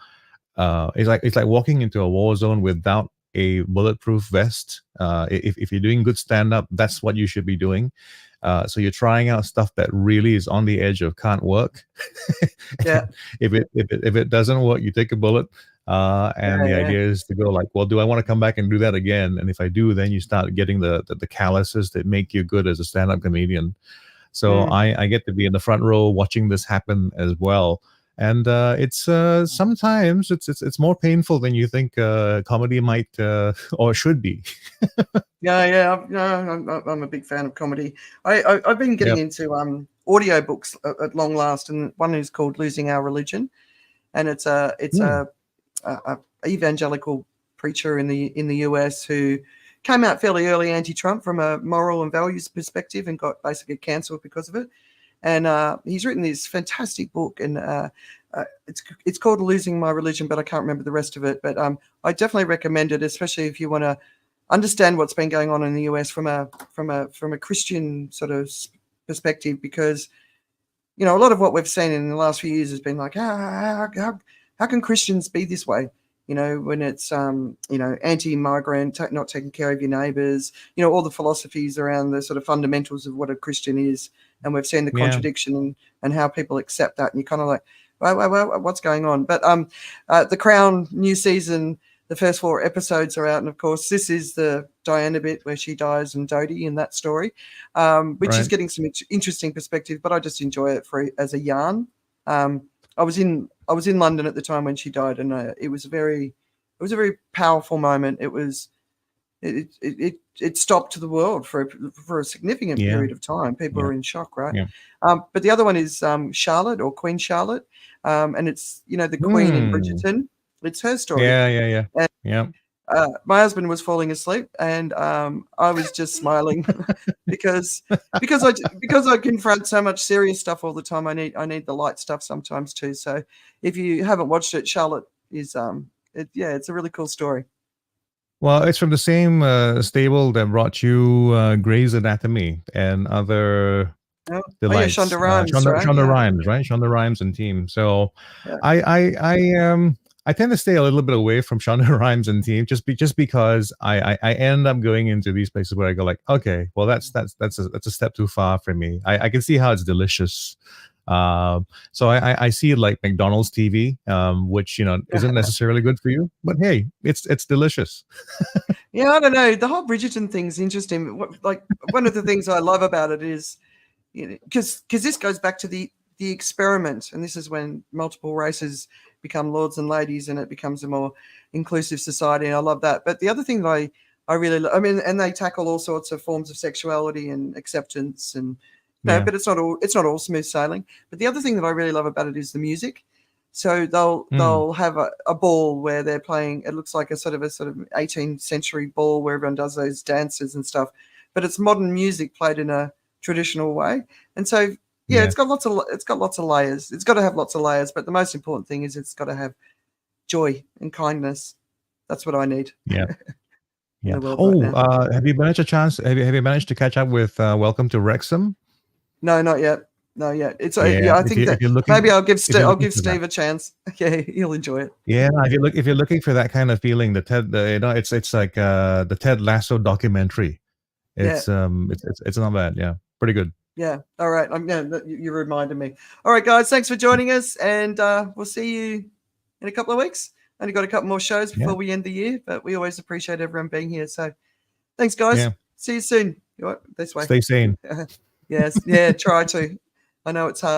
it's like walking into a war zone without a bulletproof vest. If you're doing good stand-up, that's what you should be doing. So you're trying out stuff that really is on the edge of can't work.
Yeah.
If it doesn't work, you take a bullet. And the idea is to go like, well, do I want to come back and do that again? And if I do, then you start getting the calluses that make you good as a stand-up comedian. So I get to be in the front row watching this happen as well. And it's sometimes it's more painful than you think comedy might or should be.
I'm a big fan of comedy. I've been getting into audiobooks at long last, and one is called Losing Our Religion, and it's a evangelical preacher in the US who came out fairly early anti-Trump from a moral and values perspective and got basically cancelled because of it. And he's written this fantastic book, and it's called Losing My Religion, but I can't remember the rest of it. But I definitely recommend it, especially if you want to understand what's been going on in the US from a Christian sort of perspective, because a lot of what we've seen in the last few years has been like, how can Christians be this way? When it's anti-migrant, not taking care of your neighbors, all the philosophies around the sort of fundamentals of what a Christian is, and we've seen the contradiction and how people accept that, and you're kind of like, well, what's going on? But The Crown new season, the first 4 episodes are out, and of course this is the Diana bit where she dies and Dodie in that story, which is getting some interesting perspective. But I just enjoy it as a yarn. I was in London at the time when she died, and it was a very powerful moment. It stopped the world for a significant period of time. People were in shock, right? Yeah. But the other one is Charlotte, or Queen Charlotte, and it's the Queen in Bridgerton. It's her story. And, my husband was falling asleep, and I was just smiling because I confront so much serious stuff all the time. I need the light stuff sometimes too. So if you haven't watched it, Charlotte is it's a really cool story.
Well, it's from the same stable that brought you Grey's Anatomy and other delights.
Shonda Rhimes, right?
Shonda Rhimes, right? Shonda Rhimes and team. So I tend to stay a little bit away from Shonda Rhimes and team just because I end up going into these places where I go like, okay, well that's a step too far for me. I can see how it's delicious, So I see it like McDonald's TV, which isn't necessarily good for you, but hey, it's delicious.
Yeah, I don't know. The whole Bridgerton thing's interesting. Like one of the things I love about it is, because this goes back to the experiment, and this is when multiple races become lords and ladies, and it becomes a more inclusive society. And I love that. But the other thing that I really, and they tackle all sorts of forms of sexuality and acceptance, and but it's not all smooth sailing. But the other thing that I really love about it is the music. So they'll have a ball where they're playing. It looks like a sort of 18th century ball where everyone does those dances and stuff, but it's modern music played in a traditional way. And so it's got lots of layers. It's got to have lots of layers, but the most important thing is it's got to have joy and kindness. That's what I need.
Yeah.
In the world
Oh,
right now.
have you managed have you managed to catch up with Welcome to Wrexham?
No, not yet. No, yet. It's I
if
think that
you're looking,
maybe I'll give
if you're looking for
Steve a chance. Yeah, he'll enjoy it.
Yeah, if you're looking for that kind of feeling, it's like the Ted Lasso documentary. It's not bad. Yeah, pretty good.
Yeah. All right. You reminded me. All right, guys. Thanks for joining us, and we'll see you in a couple of weeks. Only got a couple more shows before we end the year, but we always appreciate everyone being here. So, thanks, guys.
Yeah.
See you soon. This way.
Stay sane.
Yes. Yeah. Try to. I know it's hard.